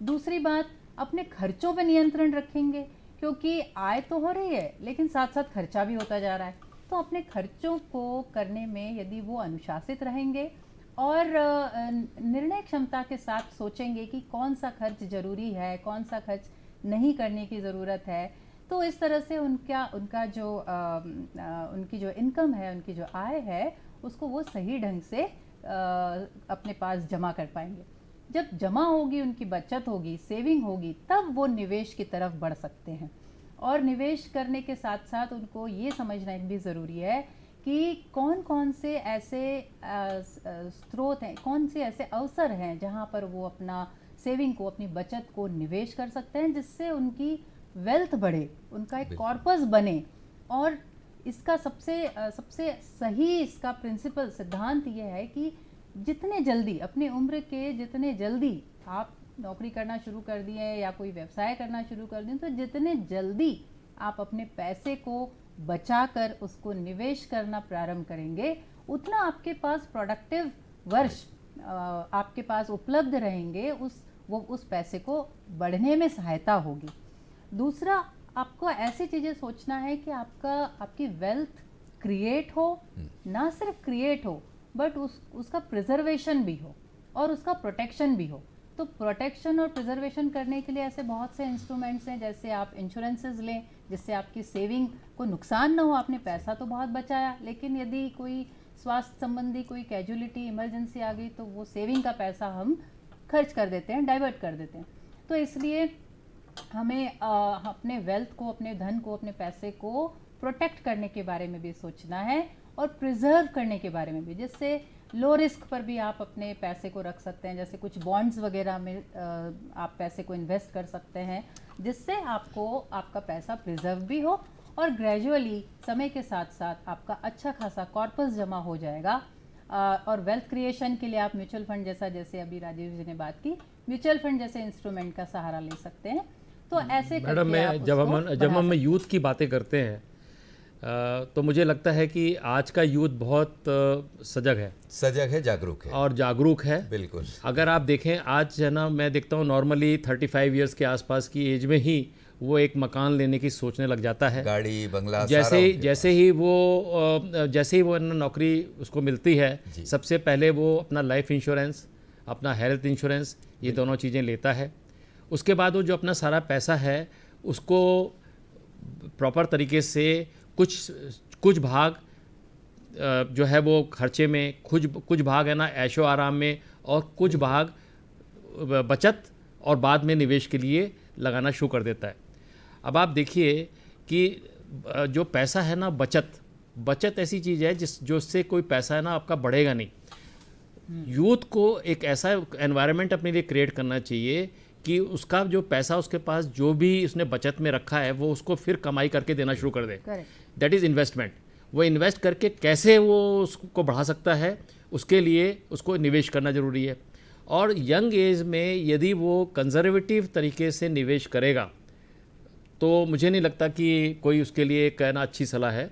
दूसरी बात, अपने खर्चों पर नियंत्रण रखेंगे, क्योंकि आय तो हो रही है लेकिन साथ साथ खर्चा भी होता जा रहा है। तो अपने खर्चों को करने में यदि वो अनुशासित रहेंगे और निर्णय क्षमता के साथ सोचेंगे कि कौन सा खर्च ज़रूरी है, कौन सा खर्च नहीं करने की ज़रूरत है, तो इस तरह से उनका जो उनकी जो इनकम है, उनकी जो आय है, उसको वो सही ढंग से अपने पास जमा कर पाएंगे। जब जमा होगी, उनकी बचत होगी, सेविंग होगी, तब वो निवेश की तरफ बढ़ सकते हैं। और निवेश करने के साथ साथ उनको ये समझना भी ज़रूरी है कि कौन कौन से ऐसे स्रोत हैं, कौन से ऐसे अवसर हैं जहाँ पर वो अपना सेविंग को, अपनी बचत को निवेश कर सकते हैं, जिससे उनकी वेल्थ बढ़े, उनका एक कॉर्पस बने। और इसका सबसे सही इसका प्रिंसिपल सिद्धांत ये है कि जितने जल्दी, अपनी उम्र के जितने जल्दी आप नौकरी करना शुरू कर दिए या कोई व्यवसाय करना शुरू कर दिए, तो जितने जल्दी आप अपने पैसे को बचाकर उसको निवेश करना प्रारंभ करेंगे, उतना आपके पास प्रोडक्टिव वर्ष आपके पास उपलब्ध रहेंगे, उस पैसे को बढ़ने में सहायता होगी। दूसरा, आपको ऐसी चीज़ें सोचना है कि आपकी वेल्थ क्रिएट हो, ना सिर्फ क्रिएट हो बट उसका प्रिजर्वेशन भी हो और उसका प्रोटेक्शन भी हो। तो प्रोटेक्शन और प्रिजर्वेशन करने के लिए ऐसे बहुत से इंस्ट्रूमेंट्स हैं, जैसे आप इंश्योरेंसेस लें जिससे आपकी सेविंग को नुकसान ना हो। आपने पैसा तो बहुत बचाया, लेकिन यदि कोई स्वास्थ्य संबंधी कोई कैजुअलिटी, इमरजेंसी आ गई, तो वो सेविंग का पैसा हम खर्च कर देते हैं, डाइवर्ट कर देते हैं। तो इसलिए हमें अपने वेल्थ को, अपने धन को, अपने पैसे को प्रोटेक्ट करने के बारे में भी सोचना है और प्रिजर्व करने के बारे में भी, जिससे लो रिस्क पर भी आप अपने पैसे को रख सकते हैं। जैसे कुछ बॉन्ड्स वगैरह में आप पैसे को इन्वेस्ट कर सकते हैं, जिससे आपका पैसा प्रिजर्व भी हो और ग्रेजुअली समय के साथ साथ आपका अच्छा खासा कॉर्पस जमा हो जाएगा। और वेल्थ क्रिएशन के लिए आप म्यूचुअल फंड जैसे अभी राजीव जी ने बात की, म्यूचुअल फंड जैसे इंस्ट्रूमेंट का सहारा ले सकते हैं। तो ऐसे मैडम, जब हम यूथ की बातें करते हैं तो मुझे लगता है कि आज का यूथ बहुत सजग है, जागरूक है और जागरूक है। बिल्कुल। अगर आप देखें आज, है ना, मैं देखता हूँ नॉर्मली 35 इयर्स के आसपास की एज में ही वो एक मकान लेने की सोचने लग जाता है, गाड़ी बंगला, जैसे ही वो नौकरी उसको मिलती है, सबसे पहले वो अपना लाइफ इंश्योरेंस, अपना हेल्थ इंश्योरेंस, ये दोनों चीज़ें लेता है। उसके बाद वो जो अपना सारा पैसा है उसको प्रॉपर तरीके से कुछ भाग जो है वो खर्चे में, कुछ भाग है ना ऐशो आराम में, और कुछ भाग बचत और बाद में निवेश के लिए लगाना शुरू कर देता है। अब आप देखिए कि जो पैसा है ना, बचत ऐसी चीज़ है जिससे कोई पैसा है ना आपका बढ़ेगा नहीं। यूथ को एक ऐसा एनवायरनमेंट अपने लिए क्रिएट करना चाहिए कि उसका जो पैसा उसके पास जो भी उसने बचत में रखा है वो उसको फिर कमाई करके देना शुरू कर दे। That is investment. वो इन्वेस्ट करके कैसे वो उसको बढ़ा सकता है, उसके लिए उसको निवेश करना ज़रूरी है। और यंग एज में यदि वो कंजर्वेटिव तरीके से निवेश करेगा तो मुझे नहीं लगता कि कोई उसके लिए कहना अच्छी सलाह है।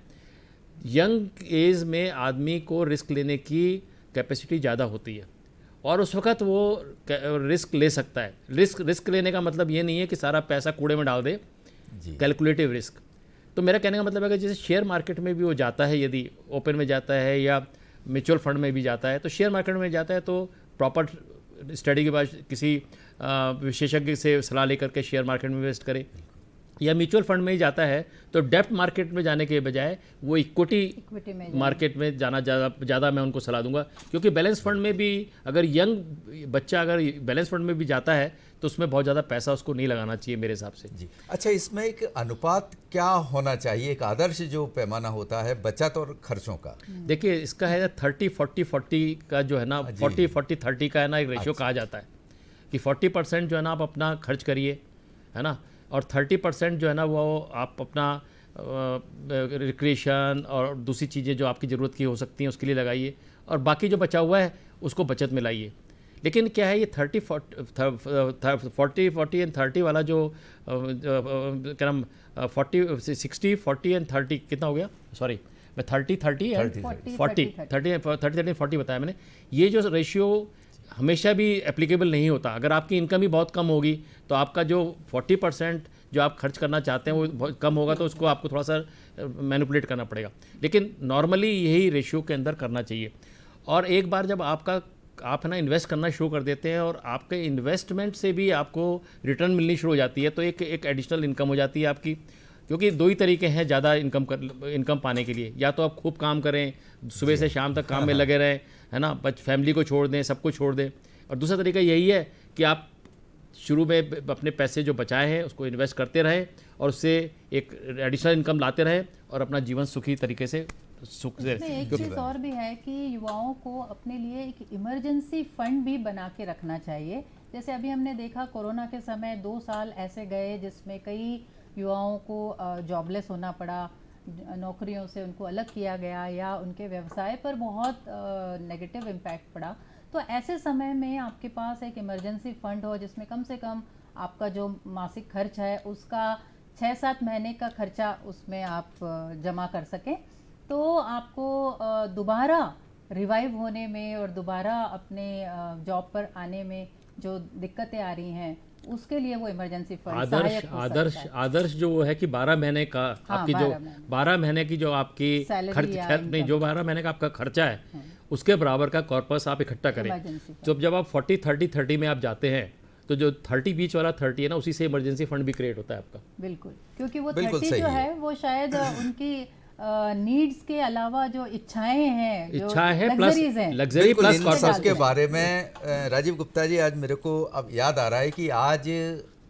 यंग एज में आदमी को रिस्क लेने की कैपेसिटी ज़्यादा होती है और उस वक्त वो रिस्क ले सकता है। रिस्क लेने का मतलब ये नहीं है कि सारा पैसा कूड़े में डाल दे, कैलकुलेटिव रिस्क। तो मेरा कहने का मतलब है कि जैसे शेयर मार्केट में भी वो जाता है, यदि ओपन में जाता है या म्यूचुअल फंड में भी जाता है, तो शेयर मार्केट में जाता है तो प्रॉपर स्टडी के बाद किसी विशेषज्ञ से सलाह लेकर के शेयर मार्केट में इन्वेस्ट करे, या म्यूचुअल फंड में ही जाता है तो डेब्ट मार्केट में जाने के बजाय वो इक्विटी में मार्केट में जाना ज़्यादा मैं उनको सलाह दूंगा। क्योंकि बैलेंस फंड में भी अगर यंग बच्चा अगर बैलेंस फंड में भी जाता है तो उसमें बहुत ज़्यादा पैसा उसको नहीं लगाना चाहिए मेरे हिसाब से। जी अच्छा, इसमें एक अनुपात क्या होना चाहिए, एक आदर्श जो पैमाना होता है बचत और खर्चों का? देखिए इसका है 30-40-40 का जो है ना, 40-40-30 का है ना एक रेशियो कहा जाता है कि 40% जो है ना आप अपना खर्च करिए, है ना, और 30% जो है ना वो आप अपना रिक्रिएशन और दूसरी चीज़ें जो आपकी ज़रूरत की हो सकती हैं उसके लिए लगाइए, और बाकी जो बचा हुआ है उसको बचत में लाइए। लेकिन क्या है ये 40 एंड 30 वाला जो क्या नाम 60-40 एंड 30 कितना हो गया, सॉरी मैं 30-30 एंड 40 बताया मैंने। ये जो रेशियो हमेशा भी एप्लीकेबल नहीं होता। अगर आपकी इनकम ही बहुत कम होगी तो आपका जो 40% जो आप खर्च करना चाहते हैं वो बहुत कम होगा, तो उसको आपको थोड़ा सा मैनिपुलेट करना पड़ेगा। लेकिन नॉर्मली यही रेशियो के अंदर करना चाहिए। और एक बार जब आप है ना इन्वेस्ट करना शुरू कर देते हैं और आपके इन्वेस्टमेंट से भी आपको रिटर्न मिलनी शुरू हो जाती है, तो एक एडिशनल इनकम हो जाती है आपकी। क्योंकि दो ही तरीके हैं ज़्यादा इनकम पाने के लिए, या तो आप खूब काम करें, सुबह से शाम तक काम में लगे रहें, है ना, फैमिली को छोड़ दें, सब कुछ छोड़ दें, और दूसरा तरीका यही है कि आप शुरू में अपने पैसे जो बचाए हैं उसको इन्वेस्ट करते रहें और उससे एक एडिशनल इनकम लाते रहें और अपना जीवन सुखी तरीके से सुख से। एक चीज़ और भी है कि युवाओं को अपने लिए एक इमरजेंसी फंड भी बना के रखना चाहिए। जैसे अभी हमने देखा कोरोना के समय 2 साल ऐसे गए जिसमें कई युवाओं को जॉबलेस होना पड़ा, नौकरियों से उनको अलग किया गया या उनके व्यवसाय पर बहुत नेगेटिव इम्पैक्ट पड़ा। तो ऐसे समय में आपके पास एक इमरजेंसी फंड हो जिसमें कम से कम आपका जो मासिक खर्च है उसका 6-7 महीने का खर्चा उसमें आप जमा कर सकें, तो आपको दोबारा रिवाइव होने में और दोबारा अपने जॉब पर आने में जो दिक्कतें आ रही हैं उसके लिए वो इमरजेंसी फंड सहायक हो सकता है। आदर्श जो है कि 12 महीने का आपकी जो 12 महीने की जो आपकी खर्च जो 12 महीने का आपका खर्चा है उसके बराबर का कॉर्पस आप इकट्ठा करें। तो जब आप 40-30-30 में आप जाते हैं तो जो 30 बीच वाला 30 है ना, उसी से इमरजेंसी फंड भी क्रिएट होता है आपका। बिल्कुल, क्योंकि वो 30 जो है वो शायद उनकी नीड्स के अलावा जो इच्छाएं हैं प्लस लग्जरी प्लस कॉर्पस के बारे में राजीव गुप्ता जी, आज मेरे को अब याद आ रहा है कि आज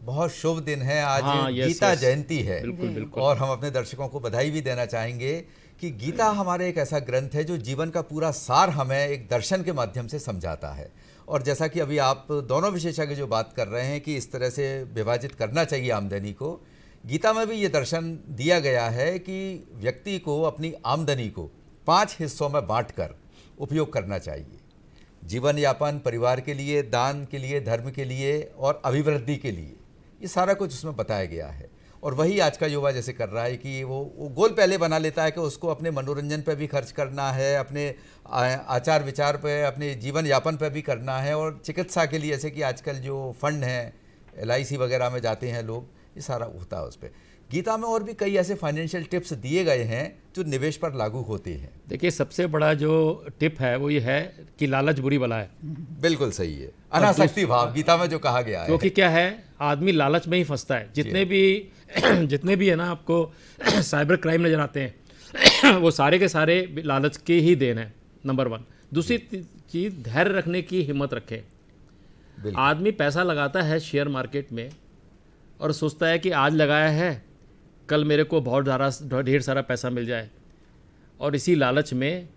बहुत शुभ दिन है, आज गीता जयंती है। बिल्कुल। और हम अपने दर्शकों को बधाई भी देना चाहेंगे कि गीता हमारे एक ऐसा ग्रंथ है जो जीवन का पूरा सार हमें एक दर्शन के माध्यम से समझाता है। और जैसा कि अभी आप दोनों विशेषज्ञ जो बात कर रहे हैं कि इस तरह से विभाजित करना चाहिए आमदनी को, गीता में भी ये दर्शन दिया गया है कि व्यक्ति को अपनी आमदनी को 5 हिस्सों में बांटकर उपयोग करना चाहिए। जीवन यापन, परिवार के लिए, दान के लिए, धर्म के लिए और अभिवृद्धि के लिए, ये सारा कुछ उसमें बताया गया है। और वही आज का युवा जैसे कर रहा है कि वो गोल पहले बना लेता है कि उसको अपने मनोरंजन पे भी खर्च करना है, अपने आचार विचार पे, अपने जीवन यापन पे भी करना है, और चिकित्सा के लिए जैसे कि आजकल जो फंड हैं LIC वगैरह में जाते हैं लोग, ये सारा होता है उस पर। गीता में और भी कई ऐसे फाइनेंशियल टिप्स दिए गए हैं जो निवेश पर लागू होते हैं। देखिए सबसे बड़ा जो टिप है वो ये है कि लालच बुरी बला है। बिल्कुल सही है, अनासक्ति भाव गीता में जो कहा गया है। क्योंकि क्या है, आदमी लालच में ही फंसता है। जितने भी है ना आपको साइबर क्राइम नजर आते हैं वो सारे के सारे लालच के ही देन है, नंबर 1। दूसरी चीज़, धैर्य रखने की हिम्मत रखे। आदमी पैसा लगाता है शेयर मार्केट में और सोचता है कि आज लगाया है कल मेरे को बहुत ढेर सारा पैसा मिल जाए, और इसी लालच में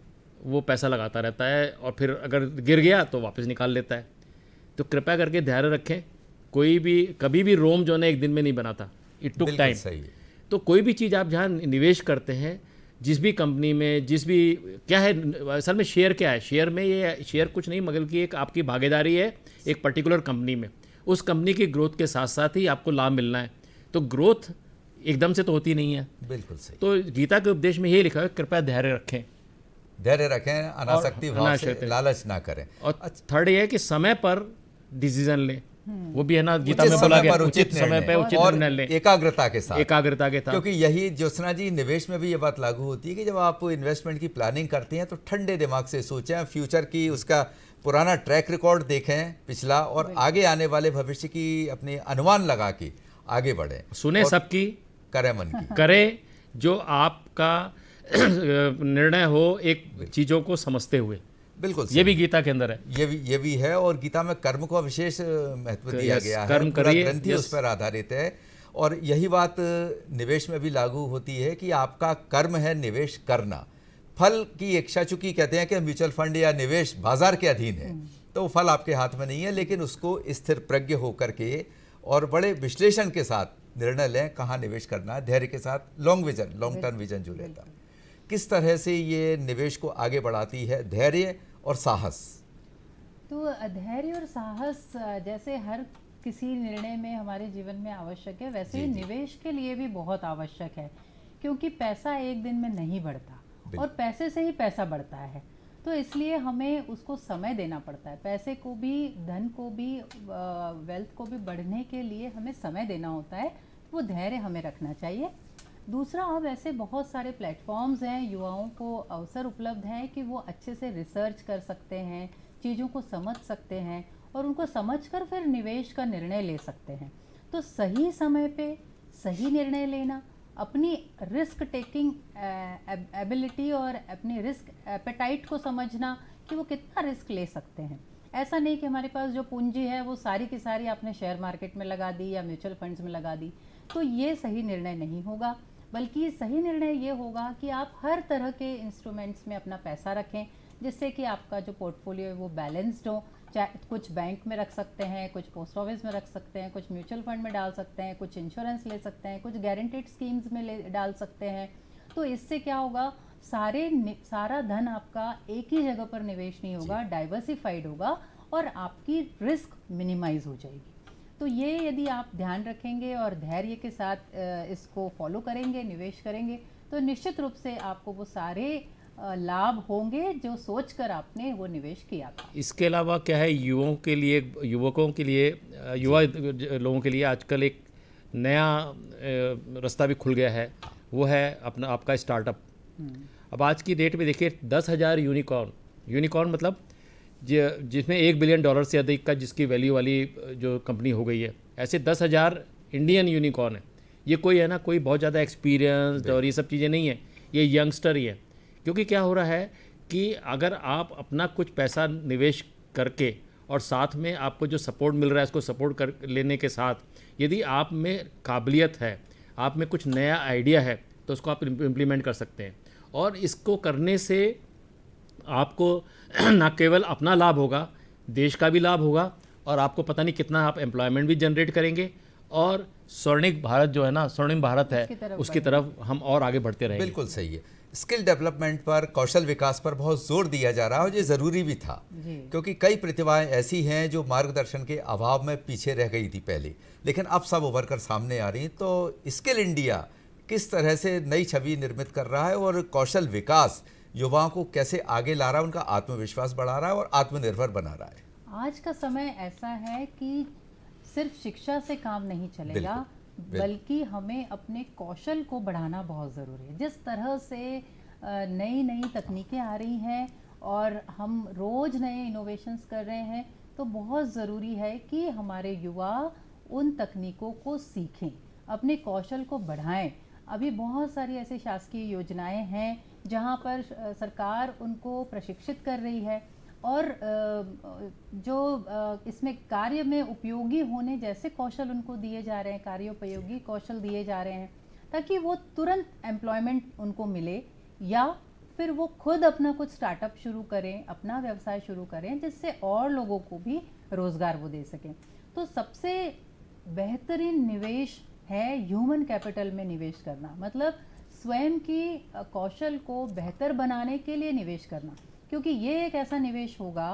वो पैसा लगाता रहता है और फिर अगर गिर गया तो वापस निकाल लेता है। तो कृपया करके धैर्य रखें। कभी भी रोम जो है एक दिन में नहीं बना था, इट टुक टाइम। तो कोई भी चीज़ आप जहाँ निवेश करते हैं, जिस भी कंपनी में, जिस भी क्या है असल में शेयर क्या है, शेयर में ये शेयर कुछ नहीं मगर कि एक आपकी भागीदारी है एक पर्टिकुलर कंपनी में। उस कंपनी की ग्रोथ के साथ साथ ही आपको लाभ मिलना है। तो ग्रोथ एकदम से तो होती नहीं है। बिल्कुल सही। तो गीता के उपदेश में ये लिखा है कृपया धैर्य रखें, धैर्य रखें, अनासक्ति भाव से लालच ना करें। और थर्ड ये है कि समय पर डिसीजन लें। वो भी है ना, गीता उचित में बोला समय गया पर उचित समय पे उचित और निर्णय लें, एकाग्रता के साथ। एकाग्रता के साथ। क्योंकि यही ज्योत्सना जी निवेश में भी ये बात लागू होती है कि जब आप इन्वेस्टमेंट की प्लानिंग करते हैं तो ठंडे दिमाग से सोचें, फ्यूचर की उसका पुराना ट्रैक रिकॉर्ड देखें पिछला, और आगे आने वाले भविष्य की अपने अनुमान लगा के आगे बढ़ें। सुने सबकी, करें मन की, करे जो आपका निर्णय हो एक चीजों को समझते हुए। बिल्कुल ये भी गीता के अंदर है। ये भी है, और गीता में कर्म को विशेष महत्व दिया गया है। कर्म पूरा करिए, ग्रंथ ही उस पर आधारित है। और यही बात निवेश में भी लागू होती है कि आपका कर्म है निवेश करना। फल की इच्छा, चूंकि कहते हैं कि म्यूचुअल फंड या निवेश बाजार के अधीन है, तो वो फल आपके हाथ में नहीं है, लेकिन उसको स्थिर प्रज्ञ होकर के और बड़े विश्लेषण के साथ निर्णय लें कहाँ निवेश करना है, धैर्य के साथ, लॉन्ग टर्म विजन जो लेता है। किस तरह से ये निवेश को आगे बढ़ाती है, धैर्य और साहस? तो धैर्य और साहस जैसे हर किसी निर्णय में हमारे जीवन में आवश्यक है, वैसे ही निवेश के लिए भी बहुत आवश्यक है। क्योंकि पैसा एक दिन में नहीं बढ़ता और पैसे से ही पैसा बढ़ता है। तो इसलिए हमें उसको समय देना पड़ता है। पैसे को भी, धन को भी, वेल्थ को भी बढ़ने के लिए हमें समय देना होता है। वो धैर्य हमें रखना चाहिए। दूसरा, अब ऐसे बहुत सारे प्लेटफॉर्म्स हैं, युवाओं को अवसर उपलब्ध हैं कि वो अच्छे से रिसर्च कर सकते हैं, चीज़ों को समझ सकते हैं और उनको समझकर फिर निवेश का निर्णय ले सकते हैं। तो सही समय पे सही निर्णय लेना, अपनी रिस्क टेकिंग एबिलिटी और अपनी रिस्क एपेटाइट को समझना कि वो कितना रिस्क ले सकते हैं। ऐसा नहीं कि हमारे पास जो पूंजी है वो सारी की सारी आपने शेयर मार्केट में लगा दी या म्यूचुअल फंड्स में लगा दी, तो ये सही निर्णय नहीं होगा। बल्कि सही निर्णय ये होगा कि आप हर तरह के इंस्ट्रूमेंट्स में अपना पैसा रखें, जिससे कि आपका जो पोर्टफोलियो है वो बैलेंस्ड हो। चाहे कुछ बैंक में रख सकते हैं, कुछ पोस्ट ऑफिस में रख सकते हैं, कुछ म्यूचुअल फंड में डाल सकते हैं, कुछ इंश्योरेंस ले सकते हैं, कुछ गारंटीड स्कीम्स में डाल सकते हैं। तो इससे क्या होगा, सारा धन आपका एक ही जगह पर निवेश नहीं होगा, डाइवर्सिफाइड होगा और आपकी रिस्क मिनिमाइज हो जाएगी। तो ये यदि आप ध्यान रखेंगे और धैर्य के साथ इसको फॉलो करेंगे, निवेश करेंगे, तो निश्चित रूप से आपको वो सारे लाभ होंगे जो सोचकर आपने वो निवेश किया था। इसके अलावा क्या है, युवकों के लिए, युवा लोगों के लिए आजकल एक नया रास्ता भी खुल गया है, वो है आपका स्टार्टअप। अब आज की डेट में देखिए 10,000 यूनिकॉर्न मतलब जिसमें $1 बिलियन से अधिक का जिसकी वैल्यू वाली जो कंपनी हो गई है, ऐसे 10,000 इंडियन यूनिकॉर्न है। ये कोई है ना, कोई बहुत ज़्यादा एक्सपीरियंस्ड और ये सब चीज़ें नहीं है, ये यंगस्टर ही है। क्योंकि क्या हो रहा है कि अगर आप अपना कुछ पैसा निवेश करके और साथ में आपको जो सपोर्ट मिल रहा है उसको सपोर्ट कर लेने के साथ, यदि आप में काबिलियत है, आप में कुछ नया आइडिया है, तो उसको आप इम्प्लीमेंट कर सकते हैं। और इसको करने से आपको ना केवल अपना लाभ होगा, देश का भी लाभ होगा और आपको पता नहीं कितना आप एम्प्लॉयमेंट भी जनरेट करेंगे और स्वर्णिम भारत जो है ना, स्वर्णिम भारत है, उसकी तरफ हम और आगे बढ़ते रहेंगे। बिल्कुल सही है। स्किल डेवलपमेंट पर, कौशल विकास पर बहुत जोर दिया जा रहा है और ये ज़रूरी भी था, क्योंकि कई प्रतिभाएं ऐसी हैं जो मार्गदर्शन के अभाव में पीछे रह गई थी पहले, लेकिन अब सब उभर कर सामने आ रही हैं। तो स्किल इंडिया किस तरह से नई छवि निर्मित कर रहा है और कौशल विकास युवाओं को कैसे आगे ला रहा है, उनका आत्मविश्वास बढ़ा रहा है और आत्मनिर्भर बना रहा है? आज का समय ऐसा है कि सिर्फ शिक्षा से काम नहीं चलेगा, बल्कि हमें अपने कौशल को बढ़ाना बहुत ज़रूरी है। जिस तरह से नई नई तकनीकें आ रही हैं और हम रोज़ नए इनोवेशंस कर रहे हैं, तो बहुत ज़रूरी है कि हमारे युवा उन तकनीकों को सीखें, अपने कौशल को बढ़ाएं। अभी बहुत सारी ऐसी शासकीय योजनाएं हैं जहां पर सरकार उनको प्रशिक्षित कर रही है और जो इसमें कार्य में उपयोगी होने जैसे कौशल उनको दिए जा रहे हैं, कार्योपयोगी कौशल दिए जा रहे हैं, ताकि वो तुरंत एम्प्लॉयमेंट उनको मिले या फिर वो खुद अपना कुछ स्टार्टअप शुरू करें, अपना व्यवसाय शुरू करें, जिससे और लोगों को भी रोज़गार वो दे सकें। तो सबसे बेहतरीन निवेश है ह्यूमन कैपिटल में निवेश करना। मतलब स्वयं की कौशल को बेहतर बनाने के लिए निवेश करना, क्योंकि ये एक ऐसा निवेश होगा,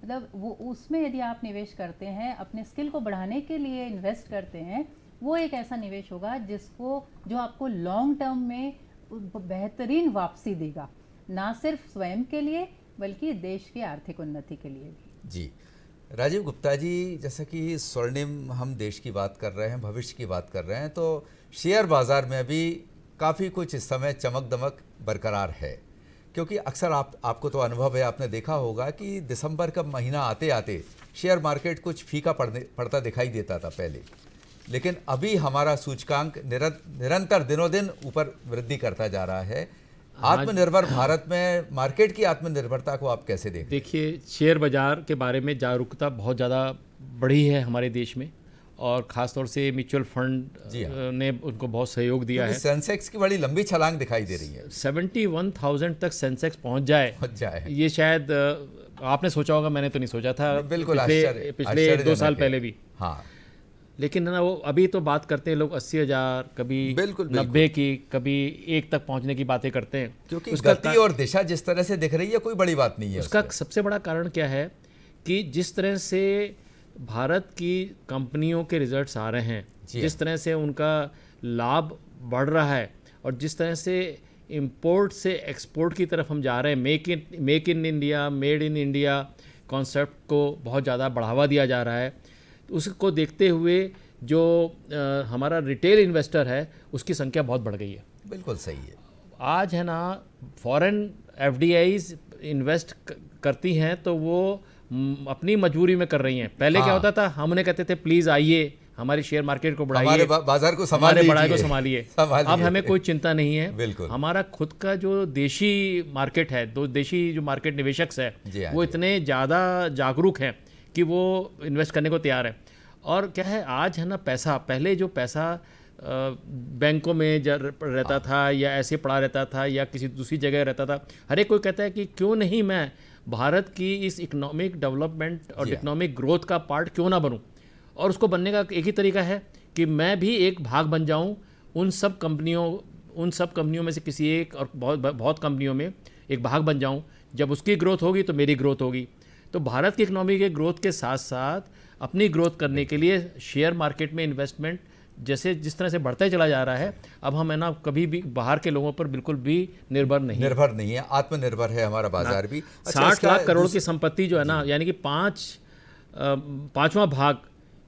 मतलब वो उसमें यदि आप निवेश करते हैं, अपने स्किल को बढ़ाने के लिए इन्वेस्ट करते हैं, वो एक ऐसा निवेश होगा जो आपको लॉन्ग टर्म में बेहतरीन वापसी देगा, ना सिर्फ स्वयं के लिए बल्कि देश की आर्थिक उन्नति के लिए भी। जी, राजीव गुप्ता जी, जैसा कि स्वर्णिम हम देश की बात कर रहे हैं, भविष्य की बात कर रहे हैं, तो शेयर बाज़ार में अभी काफ़ी कुछ इस समय चमक दमक बरकरार है, क्योंकि अक्सर आपको तो अनुभव है, आपने देखा होगा कि दिसंबर का महीना आते आते शेयर मार्केट कुछ फीका पड़ता दिखाई देता था पहले, लेकिन अभी हमारा सूचकांक निरंतर दिनों दिन ऊपर वृद्धि करता जा रहा है। आत्मनिर्भर भारत में मार्केट की आत्मनिर्भरता को आप कैसे देखते हैं? देखिए, शेयर बाज़ार के बारे में जागरूकता बहुत ज़्यादा बढ़ी है हमारे देश में, और ख़ासतौर से म्यूचुअल फंड ने उनको बहुत सहयोग दिया है। सेंसेक्स की बड़ी लंबी छलांग दिखाई दे रही है, 71,000 तक सेंसेक्स पहुंच जाए ये शायद आपने सोचा होगा, मैंने तो नहीं सोचा था। बिल्कुल पिछले 2 साल पहले भी। हाँ, लेकिन ना वो अभी तो बात करते हैं लोग 80,000, कभी 90 की, कभी 1 तक पहुंचने की बातें करते हैं, क्योंकि गति और दिशा जिस तरह से दिख रही है कोई बड़ी बात नहीं है। उसका सबसे बड़ा कारण क्या है कि जिस तरह से भारत की कंपनियों के रिजल्ट्स आ रहे हैं, जिस तरह से उनका लाभ बढ़ रहा है, और जिस तरह से इंपोर्ट से एक्सपोर्ट की तरफ हम जा रहे हैं, make in India, made in India concept को बहुत ज़्यादा बढ़ावा दिया जा रहा है, उसको देखते हुए जो हमारा रिटेल इन्वेस्टर है उसकी संख्या बहुत बढ़ गई है। बिल्कुल सही है। आज है ना, फॉरेन FDIs इन्वेस्ट करती हैं तो वो अपनी मजबूरी में कर रही हैं। पहले क्या होता था, हम उन्हें कहते थे प्लीज़ आइए हमारी शेयर मार्केट को बढ़ाइए, हमारे बाजार को हमारे बढ़ाई को संभालिए। अब हमें कोई चिंता नहीं है, बिल्कुल। हमारा खुद का जो देशी मार्केट है, देशी जो मार्केट निवेशक है वो इतने ज़्यादा जागरूक हैं कि वो इन्वेस्ट करने को तैयार है। और क्या है, आज है ना, पैसा, पहले जो पैसा बैंकों में रहता था या ऐसे पड़ा रहता था या किसी दूसरी जगह रहता था, हर एक कोई कहता है कि क्यों नहीं मैं भारत की इस इकोनॉमिक डेवलपमेंट और इकोनॉमिक ग्रोथ का पार्ट क्यों ना बनूं। और उसको बनने का एक ही तरीका है कि मैं भी एक भाग बन जाऊं उन सब कंपनियों में से किसी एक, और बहुत कंपनियों में एक भाग बन जाऊं। जब उसकी ग्रोथ होगी तो मेरी ग्रोथ होगी। तो भारत की इकोनॉमी के ग्रोथ के साथ साथ अपनी ग्रोथ करने के लिए शेयर मार्केट में इन्वेस्टमेंट जिस तरह से बढ़ता ही चला जा रहा है, अब हम है ना कभी भी बाहर के लोगों पर बिल्कुल भी निर्भर नहीं है, आत्मनिर्भर है हमारा बाजार भी। 60 लाख करोड़ की संपत्ति जो है ना, यानी कि पांचवा भाग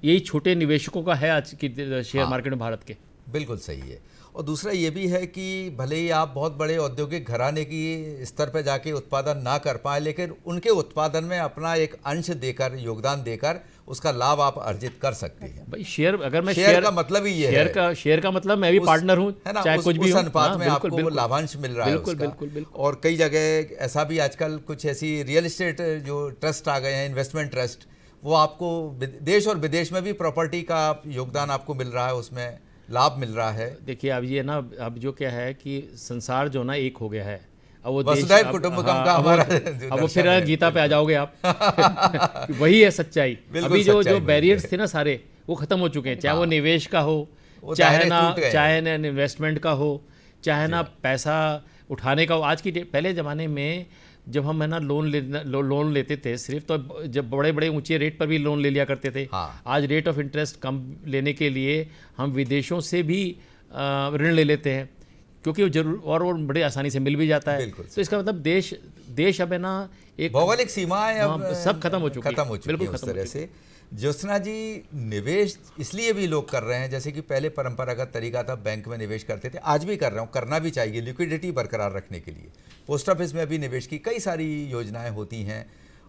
यही छोटे निवेशकों का है आज की शेयर मार्केट में भारत के। बिल्कुल सही है। और दूसरा ये भी है कि भले ही आप बहुत बड़े औद्योगिक घराने की स्तर पर जाके उत्पादन ना कर पाए, लेकिन उनके उत्पादन में अपना एक अंश देकर, योगदान देकर उसका लाभ आप अर्जित कर सकते हैं। भाई शेयर, अगर मैं शेयर का मतलब ही ये है, शेयर का मतलब मैं भी पार्टनर हूँ, चाहे कुछ भी उस अनुपात में आपको लाभांश मिल रहा है उसका। बिल्कुल। और कई जगह ऐसा भी आजकल कुछ ऐसी रियल एस्टेट जो ट्रस्ट आ गए हैं, इन्वेस्टमेंट ट्रस्ट, वो आपको देश और विदेश में भी प्रॉपर्टी का योगदान आपको मिल रहा है, उसमें लाभ मिल रहा है। देखिए अब ये ना, अब जो क्या है कि संसार जो ना एक हो गया है, अब वो वसुधैव कुटुंबकम का हमारा, अब वो फिर गीता पे आ जाओगे आप। वही है सच्चाई। अभी जो बैरियर्स थे ना सारे, वो खत्म हो चुके हैं, चाहे वो निवेश का हो, चाहे ना इन्वेस्टमेंट का हो, चाहे ना पैसा उठाने का हो। आज की पहले ज़माने में जब हम है ना लोन लेते थे सिर्फ, तो जब बड़े बड़े ऊंचे रेट पर भी लोन ले लिया करते थे। आज रेट ऑफ इंटरेस्ट कम लेने के लिए हम विदेशों से भी ऋण ले लेते हैं, क्योंकि वो जरूर और बड़े आसानी से मिल भी जाता है। तो इसका मतलब देश अब है ना, एक भौगोलिक सीमाएं अब सब खत्म हो चुकी है। बिल्कुल उस तरह से। ज्योत्सना जी, निवेश इसलिए भी लोग कर रहे हैं, जैसे कि पहले परंपरागत तरीका था, बैंक में निवेश करते थे, आज भी कर रहे हो, करना भी चाहिए लिक्विडिटी बरकरार रखने के लिए। पोस्ट ऑफिस में भी निवेश की कई सारी योजनाएं होती हैं,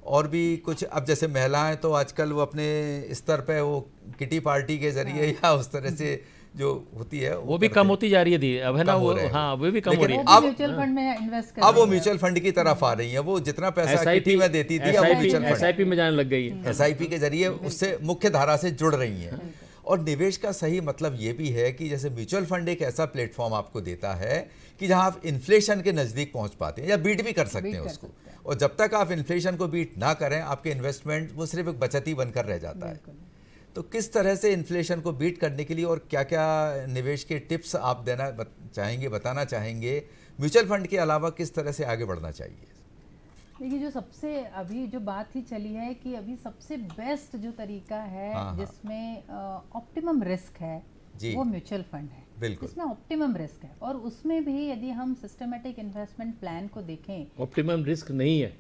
और भी कुछ। अब जैसे महिलाएं तो आजकल वो अपने स्तर पे वो किटी पार्टी के जरिए या उस तरह से जो होती है वो भी कम होती जा रही है। अब है ना वो, हाँ वो भी कम हो रही है। अब म्यूचुअल फंड में इन्वेस्ट कर, अब वो म्यूचुअल फंड की तरफ आ रही है। वो जितना पैसा किटी में देती थी, अब म्यूचुअल फंड SIP में जाने लग गई है। SIP के जरिए उससे मुख्य धारा से जुड़ रही हैं। और निवेश का सही मतलब ये भी है कि जैसे म्यूचुअल फंड एक ऐसा प्लेटफॉर्म आपको देता है कि जहां आप इन्फ्लेशन के नज़दीक पहुंच पाते हैं या बीट भी कर सकते हैं उसको। और जब तक आप इन्फ्लेशन को बीट ना करें, आपके इन्वेस्टमेंट वो सिर्फ एक बचत ही बनकर रह जाता है। तो किस तरह से इन्फ्लेशन को बीट करने के लिए और क्या क्या निवेश के टिप्स आप बताना चाहेंगे, म्यूचुअल फंड के अलावा किस तरह से आगे बढ़ना चाहिए? देखिए, जो सबसे अभी जो बात ही चली है कि अभी सबसे बेस्ट जो तरीका है जिसमें ऑप्टिमम रिस्क है जी, वो म्यूचुअल फंड है। बिल्कुल, इसमें ऑप्टिमम रिस्क है और उसमें भी यदि हम सिस्टमेटिक इन्वेस्टमेंट प्लान को देखें, ऑप्टिमम रिस्क नहीं है,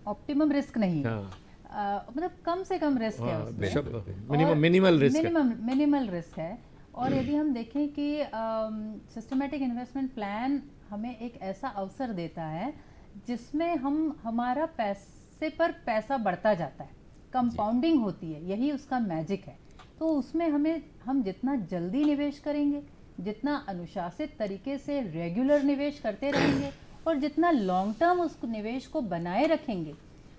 ऑप्टिमम रिस्क नहीं है, हाँ, मतलब कम से कम रिस्क है उसमें, मिनिमल रिस्क है। मिनिमल रिस्क है। और यदि हम देखें कि सिस्टमेटिक इन्वेस्टमेंट प्लान हमें एक ऐसा अवसर देता है जिसमें हमारा पैसे पर पैसा बढ़ता जाता है, कंपाउंडिंग होती है, यही उसका मैजिक है। तो उसमें हम जितना जल्दी निवेश करेंगे, जितना अनुशासित तरीके से रेगुलर निवेश करते रहेंगे और जितना लॉन्ग टर्म उस निवेश को बनाए रखेंगे,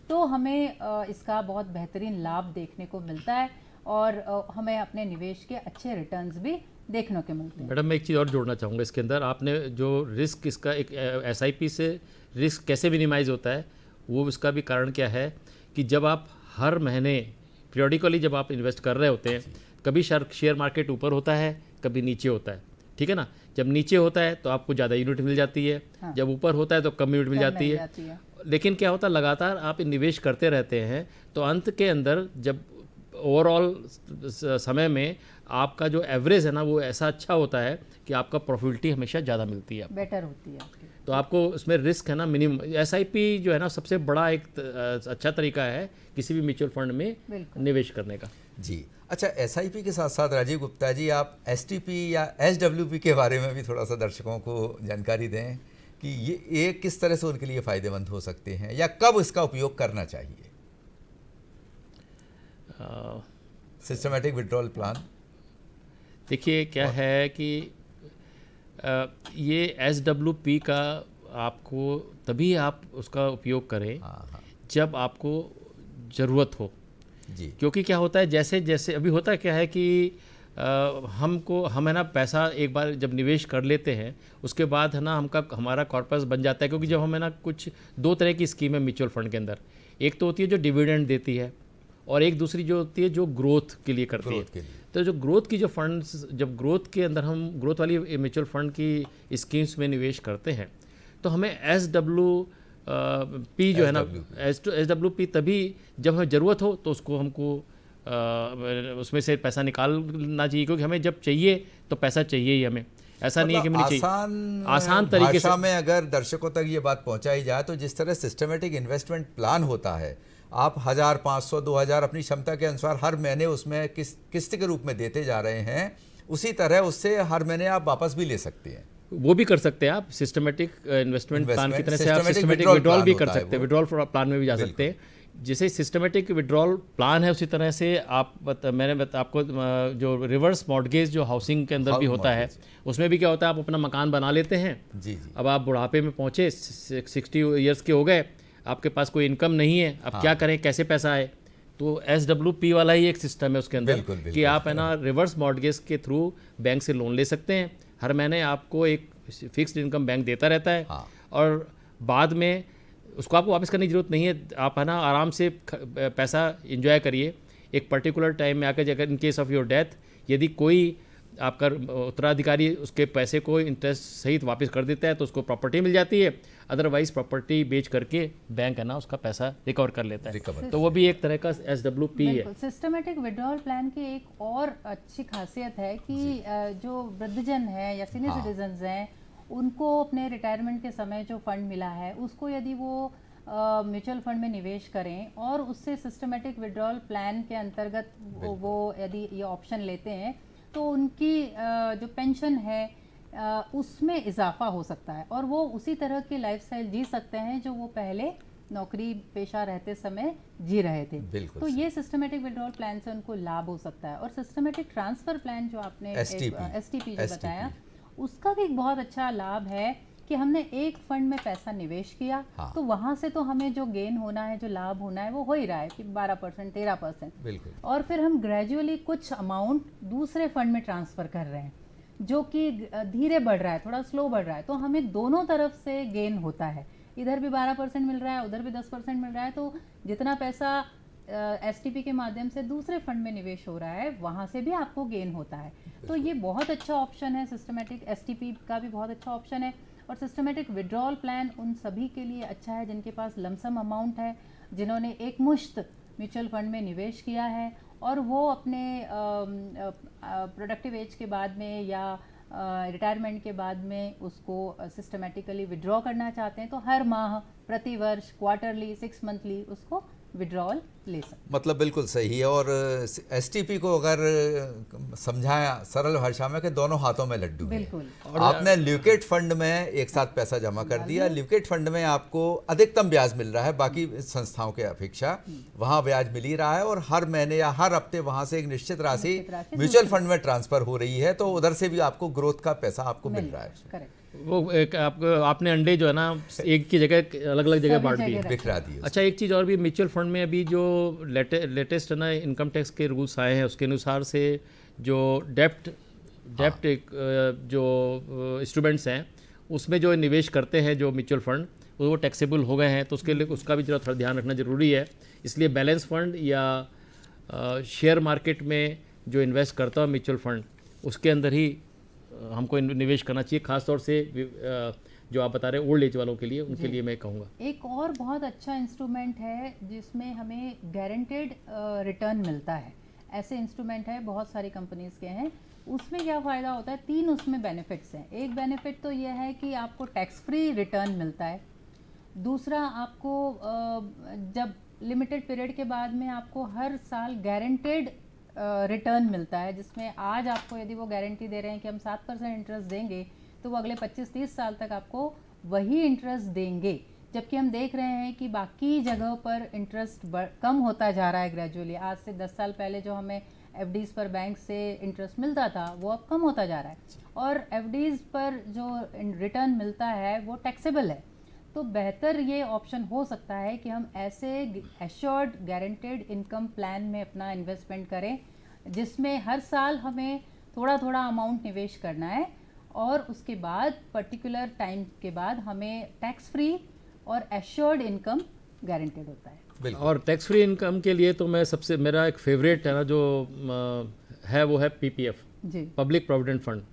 तो हमें इसका बहुत बेहतरीन लाभ देखने को मिलता है और हमें अपने निवेश के अच्छे रिटर्न्स भी देखने को मिलते हैं। मैडम, मैं एक चीज़ और जोड़ना चाहूँगा इसके अंदर। आपने जो रिस्क इसका एक SIP से रिस्क कैसे मिनिमाइज होता है, वो उसका भी कारण क्या है कि जब आप हर महीने पीरियडिकली जब आप इन्वेस्ट कर रहे होते हैं, कभी शेयर मार्केट ऊपर होता है, कभी नीचे होता है, ठीक है ना। जब नीचे होता है तो आपको ज़्यादा यूनिट मिल जाती है, हाँ। जब ऊपर होता है तो कम यूनिट मिल जाती है। लेकिन क्या होता है, लगातार आप निवेश करते रहते हैं तो अंत के अंदर जब ओवरऑल समय में आपका जो एवरेज है ना, वो ऐसा अच्छा होता है कि आपका प्रॉफिटेबिलिटी हमेशा ज़्यादा मिलती है, बेटर होती है आपकी। तो आपको उसमें रिस्क है ना मिनिमम। SIP जो है ना, सबसे बड़ा एक अच्छा तरीका है किसी भी म्यूचुअल फंड में निवेश करने का। जी, अच्छा, SIP के साथ साथ राजीव गुप्ता जी, आप STP या SWP के बारे में भी थोड़ा सा दर्शकों को जानकारी दें कि ये किस तरह से उनके लिए फ़ायदेमंद हो सकते हैं या कब इसका उपयोग करना चाहिए? सिस्टमेटिक विड्रॉल प्लान, देखिए क्या है कि ये SWP का आपको तभी आप उसका उपयोग करें जब आपको ज़रूरत हो जी, क्योंकि क्या होता है, जैसे जैसे अभी होता क्या है कि हम है ना पैसा एक बार जब निवेश कर लेते हैं, उसके बाद है ना हमारा कॉर्पस बन जाता है। क्योंकि जब हम है ना कुछ दो तरह की स्कीम है म्यूचुअल फंड के अंदर, एक तो होती है जो डिविडेंड देती है और एक दूसरी जो होती है जो ग्रोथ के लिए करती है। तो जो ग्रोथ की जो फंड्स, जब ग्रोथ के अंदर हम ग्रोथ वाली म्यूचुअल फंड की स्कीम्स में निवेश करते हैं तो हमें SWP जो है ना, SWP तभी जब हमें ज़रूरत हो तो उसको हमको उसमें से पैसा निकालना चाहिए, क्योंकि हमें जब चाहिए तो पैसा चाहिए ही हमें, ऐसा नहीं है कि नहीं चाहिए। आसान तरीके से में अगर दर्शकों तक ये बात पहुंचाई जाए तो जिस तरह सिस्टमेटिक इन्वेस्टमेंट प्लान होता है, आप 1000, 500, 2000 अपनी क्षमता के अनुसार हर महीने उसमें किस्त के रूप में देते जा रहे हैं, उसी तरह उससे हर महीने आप वापस भी ले सकते हैं। वो भी कर सकते हैं आप सिस्टमेटिक इन्वेस्टमेंट प्लान की तरह से, आप सिस्टमेटिक विड्रॉल भी कर सकते हैं, विड्रॉल प्लान में भी जा सकते हैं। जैसे सिस्टमेटिक विड्रॉल प्लान है उसी तरह से आपको जो रिवर्स मॉर्टगेज जो हाउसिंग के अंदर भी होता है, उसमें भी क्या होता है, आप अपना मकान बना लेते हैं जी। अब आप बुढ़ापे में पहुँचे, 60 ईयर्स के हो गए, आपके पास कोई इनकम नहीं है, अब क्या करें, कैसे पैसा आए, तो SWP वाला ही एक सिस्टम है उसके अंदर कि आप है ना रिवर्स मॉर्टगेज के थ्रू बैंक से लोन ले सकते हैं। हर महीने आपको एक फिक्स्ड इनकम बैंक देता रहता है और बाद में उसको आपको वापस करने की जरूरत नहीं है, आप है ना आराम से पैसा एंजॉय करिए। एक पर्टिकुलर टाइम में आकर अगर in case of your death यदि कोई आपका उत्तराधिकारी उसके पैसे को इंटरेस्ट सहित वापस कर देता है तो उसको प्रॉपर्टी मिल जाती है, अदरवाइज प्रॉपर्टी बेच करके बैंक है ना उसका पैसा रिकवर कर लेता है। तो वो भी एक तरह का SWP है। सिस्टमेटिक विड्रॉल प्लान की एक और अच्छी खासियत है कि जो वृद्धजन है या सीनियर सिटीजन्स हैं, उनको अपने रिटायरमेंट के समय जो फंड मिला है उसको यदि वो म्यूचुअल फंड में निवेश करें और उससे सिस्टमेटिक विड्रॉल प्लान के अंतर्गत वो यदि ये ऑप्शन लेते हैं तो उनकी जो पेंशन है उसमें इजाफा हो सकता है और वो उसी तरह की लाइफस्टाइल जी सकते हैं जो वो पहले नौकरी पेशा रहते समय जी रहे थे। तो ये सिस्टमेटिक विड्रॉल प्लान से उनको लाभ हो सकता है। और सिस्टमेटिक ट्रांसफ़र प्लान जो आपने STP जो बताया, उसका भी एक बहुत अच्छा लाभ है कि हमने एक फंड में पैसा निवेश किया तो वहाँ से तो हमें जो गेन होना है, जो लाभ होना है वो हो ही रहा है कि 12%, 13%, और फिर हम ग्रेजुअली कुछ अमाउंट दूसरे फंड में ट्रांसफ़र कर रहे हैं जो कि धीरे बढ़ रहा है, थोड़ा स्लो बढ़ रहा है, तो हमें दोनों तरफ से गेन होता है। इधर भी 12% मिल रहा है, उधर भी 10% मिल रहा है, तो जितना पैसा एसटीपी के माध्यम से दूसरे फंड में निवेश हो रहा है, वहाँ से भी आपको गेन होता है। तो ये बहुत अच्छा ऑप्शन है, सिस्टमेटिक एसटीपी का भी बहुत अच्छा ऑप्शन है। और सिस्टमेटिक विड्रॉल प्लान उन सभी के लिए अच्छा है जिनके पास लमसम अमाउंट है, जिन्होंने एक मुश्त म्यूचुअल फंड में निवेश किया है और वो अपने प्रोडक्टिव एज के बाद में या रिटायरमेंट के बाद में उसको सिस्टमेटिकली विड्रॉ करना चाहते हैं, तो हर माह, प्रति वर्ष, क्वार्टरली, 6 मंथली उसको विड्रॉल ले सकते हैं। मतलब बिल्कुल सही है। और एसटीपी को अगर समझाया सरल भाषा में कि दोनों हाथों में लड्डू है। बिल्कुल। आपने ल्यूकेट फंड में एक साथ पैसा जमा कर दिया, ल्यूकेट फंड में आपको अधिकतम ब्याज मिल रहा है बाकी संस्थाओं के अपेक्षा, वहाँ ब्याज मिल ही रहा है और हर महीने या हर हफ्ते वहाँ से एक निश्चित राशि म्यूचुअल फंड में ट्रांसफर हो रही है, तो उधर से भी आपको ग्रोथ का पैसा आपको मिल रहा है। करेक्ट। वो एक आपने अंडे जो है ना एक की जगह अलग अलग जगह बांट दिए, बिखरा दिए। अच्छा, एक चीज़ और भी, म्यूचुअल फंड में अभी जो लेटेस्ट है ना इनकम टैक्स के रूल्स आए हैं, उसके अनुसार से जो डेप्ट जो स्टूडेंट्स हैं उसमें जो निवेश करते हैं जो म्यूचुअल फंड, वो टैक्सेबल हो गए हैं, तो उसके लिए उसका भी जरा थोड़ा ध्यान रखना ज़रूरी है। इसलिए बैलेंस फंड या शेयर मार्केट में जो इन्वेस्ट करता है म्यूचुअल फंड, उसके अंदर ही हमको निवेश करना चाहिए, खासतौर से जो आप बता रहे हैं ओल्ड एज वालों के लिए, उनके लिए मैं कहूँगा। एक और बहुत अच्छा इंस्ट्रूमेंट है जिसमें हमें गारंटेड रिटर्न मिलता है। ऐसे इंस्ट्रूमेंट है, बहुत सारी कंपनीज के हैं। उसमें क्या फ़ायदा होता है, 3 उसमें बेनिफिट्स हैं। एक बेनिफिट तो यह है कि आपको टैक्स फ्री रिटर्न मिलता है। दूसरा, आपको जब लिमिटेड पीरियड के बाद में आपको हर साल गारंटेड रिटर्न मिलता है, जिसमें आज आपको यदि वो गारंटी दे रहे हैं कि हम 7% इंटरेस्ट देंगे, तो वो अगले 25-30 साल तक आपको वही इंटरेस्ट देंगे। जबकि हम देख रहे हैं कि बाकी जगहों पर इंटरेस्ट कम होता जा रहा है ग्रेजुअली। आज से 10 साल पहले जो हमें एफडीज़ पर बैंक से इंटरेस्ट मिलता था, वो अब कम होता जा रहा है। और एफडीज़ पर जो रिटर्न मिलता है वो टैक्सेबल है। तो बेहतर ये ऑप्शन हो सकता है कि हम ऐसे एश्योर्ड गारंटेड इनकम प्लान में अपना इन्वेस्टमेंट करें, जिसमें हर साल हमें थोड़ा थोड़ा अमाउंट निवेश करना है और उसके बाद पर्टिकुलर टाइम के बाद हमें टैक्स फ्री और एश्योर्ड इनकम गारंटेड होता है। और टैक्स फ्री इनकम के लिए तो मैं मेरा एक फेवरेट है ना जो है वो है PPF, public provident fund.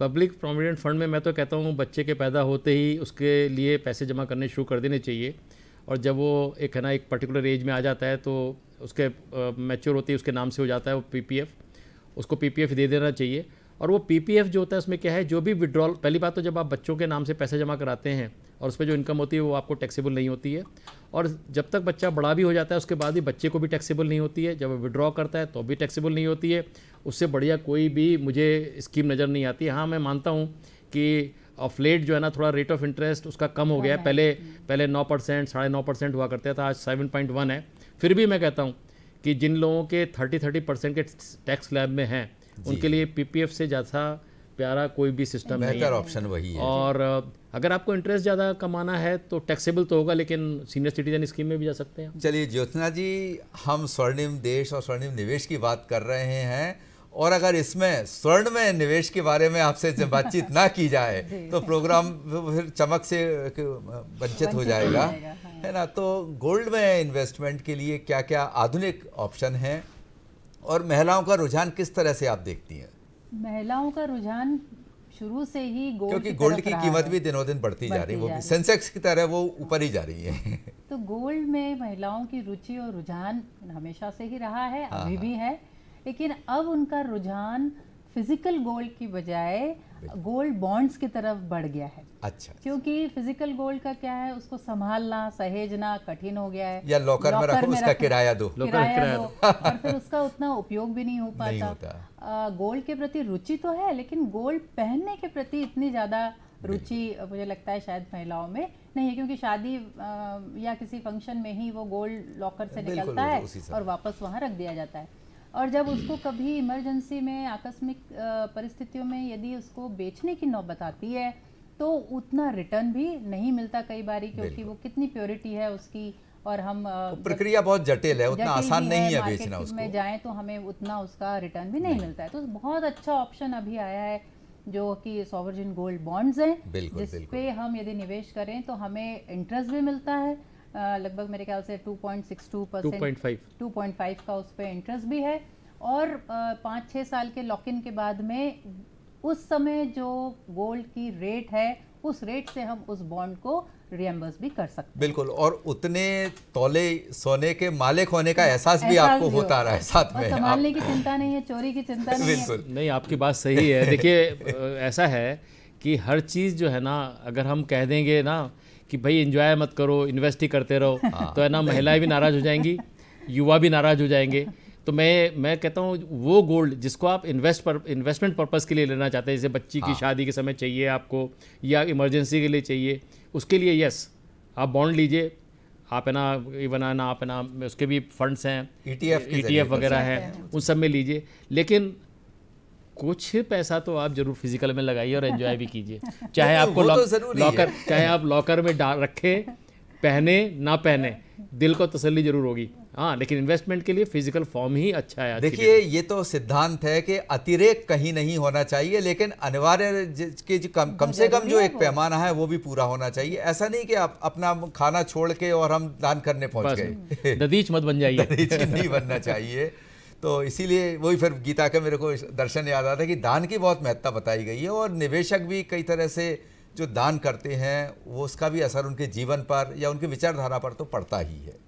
Public provident fund में मैं तो कहता हूँ बच्चे के पैदा होते ही उसके लिए पैसे जमा करने शुरू कर देने चाहिए, और जब वो एक है ना एक पर्टिकुलर एज में आ जाता है तो उसके मैच्योर होते ही उसके नाम से हो जाता है वो पीपीएफ, उसको पीपीएफ दे देना चाहिए। और वो पीपीएफ जो होता है उसमें क्या है, जो भी विड्रॉल, पहली बात तो जब आप बच्चों के नाम से पैसे जमा कराते हैं और उस पर जो इनकम होती है वो आपको टैक्सेबल नहीं होती है, और जब तक बच्चा बड़ा भी हो जाता है उसके बाद भी बच्चे को भी टैक्सेबल नहीं होती है। जब वो विड्रॉ करता है तो भी टैक्सेबल नहीं होती है। उससे बढ़िया कोई भी मुझे स्कीम नज़र नहीं आती। हाँ, मैं मानता हूँ कि ऑफ लेट जो है ना थोड़ा रेट ऑफ इंटरेस्ट उसका कम हो गया है। पहले 9%, 9.5% हुआ करता था, आज 7.1 है। फिर भी मैं कहता हूँ कि जिन लोगों के 30% के टैक्स स्लैब में हैं, उनके लिए पीपीएफ से ज़्यादा प्यारा कोई भी सिस्टम नहीं है। बेहतर ऑप्शन वही है। और अगर आपको इंटरेस्ट ज़्यादा कमाना है तो टैक्सेबल तो होगा, लेकिन सीनियर सिटीजन स्कीम में भी जा सकते हैं। चलिए ज्योत्सना जी, हम स्वर्णिम देश और स्वर्णिम निवेश की बात कर रहे हैं, और अगर इसमें स्वर्ण में निवेश के बारे में आपसे बातचीत ना की जाए तो प्रोग्राम फिर चमक से वंचित हो जाएगा, है ना। तो गोल्ड में इन्वेस्टमेंट के लिए क्या क्या आधुनिक ऑप्शन हैं और महिलाओं का रुझान किस तरह से आप देखती हैं? महिलाओं का रुझान शुरू से ही गोल्ड, क्योंकि गोल्ड की कीमत भी दिनों दिन बढ़ती जा रही है, वो भी सेंसेक्स की तरह वो ऊपर ही जा रही है। तो गोल्ड में महिलाओं की रुचि और रुझान हमेशा से ही रहा है, अभी भी है, लेकिन अब उनका रुझान फिजिकल गोल्ड की बजाय गोल्ड बॉन्ड्स की तरफ बढ़ गया है। अच्छा। क्योंकि फिजिकल गोल्ड का क्या है, उसको संभालना सहेजना कठिन हो गया है, या लॉकर में रखो, उसका किराया दो और फिर उसका उतना उपयोग भी नहीं हो पाता। गोल्ड के प्रति रुचि तो है, लेकिन गोल्ड पहनने के प्रति इतनी ज़्यादा रुचि मुझे लगता है शायद महिलाओं में नहीं है, क्योंकि शादी या किसी फंक्शन में ही वो गोल्ड लॉकर से निकलता है और वापस वहाँ रख दिया जाता है। और जब उसको कभी इमरजेंसी में, आकस्मिक परिस्थितियों में यदि उसको बेचने की नौबत आती है तो उतना रिटर्न भी नहीं मिलता कई बारी, क्योंकि वो कितनी प्योरिटी है उसकी, और हम प्रक्रिया बहुत जटिल है, उतना आसान नहीं है बेचना उसको। में जाएं तो हमें उतना उसका रिटर्न भी नहीं मिलता है। तो बहुत अच्छा ऑप्शन अभी आया है जो कि सॉवरेन गोल्ड बॉन्ड्स हैं, जिस पे हम यदि निवेश करें तो हमें इंटरेस्ट भी मिलता है, लगभग मेरे ख्याल से 2.62%, 2.5 2.5 का उस पर इंटरेस्ट भी है। और 5-6 साल के लॉक इन के बाद में उस समय जो गोल्ड की रेट है उस रेट से हम उस बॉन्ड को रिएम्बर्स भी कर सकते हैं। बिल्कुल, और उतने तौले सोने के मालिक होने का एहसास भी एहसास आपको भी होता रहा है साथ और में। संभालने की चिंता नहीं है, चोरी की चिंता नहीं है। बिल्कुल, नहीं, आपकी बात सही है। देखिए ऐसा है कि हर चीज़ जो है ना, अगर हम कह देंगे ना कि भाई एंजॉय मत करो, इन्वेस्ट ही करते रहो, तो है ना महिलाएं भी नाराज़ हो जाएंगी, युवा भी नाराज़ हो जाएंगे। तो मैं कहता हूँ वो गोल्ड जिसको आप इन्वेस्टमेंट पर्पज़ के लिए लेना चाहते हैं, जैसे बच्ची की शादी के समय चाहिए आपको या इमरजेंसी के लिए चाहिए, उसके लिए यस आप बॉन्ड लीजिए। आप है ना, इवन है ना, आप है ना, उसके भी फंड्स हैं, ETF वगैरह हैं, उन सब में लीजिए। लेकिन कुछ पैसा तो आप जरूर फिजिकल में लगाइए और एंजॉय भी कीजिए। चाहे आपको लॉकर, चाहे आप लॉकर में डाल रखे, पहने ना पहने, दिल को तसल्ली जरूर होगी। हाँ, लेकिन इन्वेस्टमेंट के लिए फिजिकल फॉर्म ही अच्छा है। देखिए ये तो सिद्धांत है कि अतिरेक कहीं नहीं होना चाहिए, लेकिन अनिवार्य के जो कम से कम जो एक पैमाना है वो भी पूरा होना चाहिए। ऐसा नहीं कि आप अपना खाना छोड़ के और हम दान करने पहुंच गए। ददीच मत बन जाइए। ददीच नहीं बनना चाहिए। तो इसीलिए वही फिर गीता का मेरे को दर्शन याद आता है कि दान की बहुत महत्ता बताई गई है, और निवेशक भी कई तरह से जो दान करते हैं वो उसका भी असर उनके जीवन पर या उनकी विचारधारा पर तो पड़ता ही है।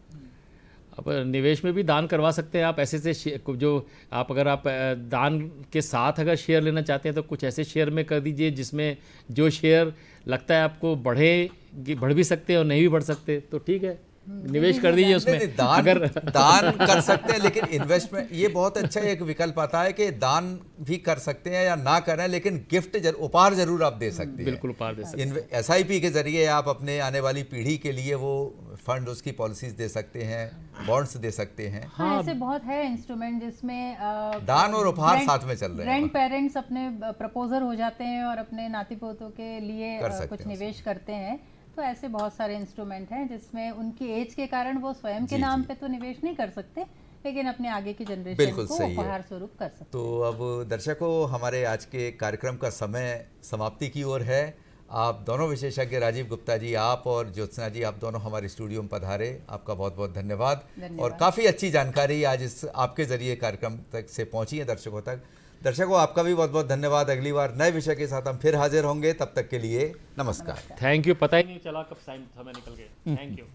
अब निवेश में भी दान करवा सकते हैं आप ऐसे से जो आप, अगर आप दान के साथ अगर शेयर लेना चाहते हैं तो कुछ ऐसे शेयर में कर दीजिए जिसमें जो शेयर लगता है आपको बढ़ भी सकते हैं और नहीं भी बढ़ सकते, तो ठीक है, निवेश कर दीजिए उसमें। नहीं, दान अगर दान कर सकते हैं, लेकिन इन्वेस्टमेंट ये बहुत अच्छा एक विकल्प आता है कि दान भी कर सकते हैं या ना करें, लेकिन गिफ्ट उपहार जरूर आप दे सकते हैं। बिल्कुल उपहार दे सकते हैं। SIP के जरिए आप अपने आने वाली पीढ़ी के लिए वो फंड, उसकी पॉलिसीज दे सकते हैं, बॉन्ड्स दे सकते हैं। हाँ, ऐसे बहुत है इंस्ट्रूमेंट जिसमें दान और उपहार साथ में चल रहे हैं। ग्रैंड पेरेंट्स अपने प्रपोजर हो जाते हैं और अपने नाती पोतों के लिए कुछ निवेश करते हैं। तो ऐसे बहुत सारे इंस्ट्रूमेंट हैं जिसमें उनकी एज के कारण वो स्वयं के नाम पे तो निवेश नहीं कर सकते, लेकिन अपने आगे की जनरेशन को उपहार स्वरूप कर सकते। तो अब दर्शकों, हमारे आज के कार्यक्रम का समय समाप्ति की ओर है। आप दोनों विशेषज्ञ, राजीव गुप्ता जी आप और ज्योत्सना जी, आप दोनों हमारे स्टूडियो में पधारे, आपका बहुत बहुत धन्यवाद। और काफ़ी अच्छी जानकारी आज इस आपके जरिए कार्यक्रम तक से पहुंची है दर्शकों तक। दर्शकों, आपका भी बहुत बहुत धन्यवाद। अगली बार नए विषय के साथ हम फिर हाजिर होंगे, तब तक के लिए नमस्कार। Thank you. पता ही नहीं चला कब समय निकल गया। Thank you.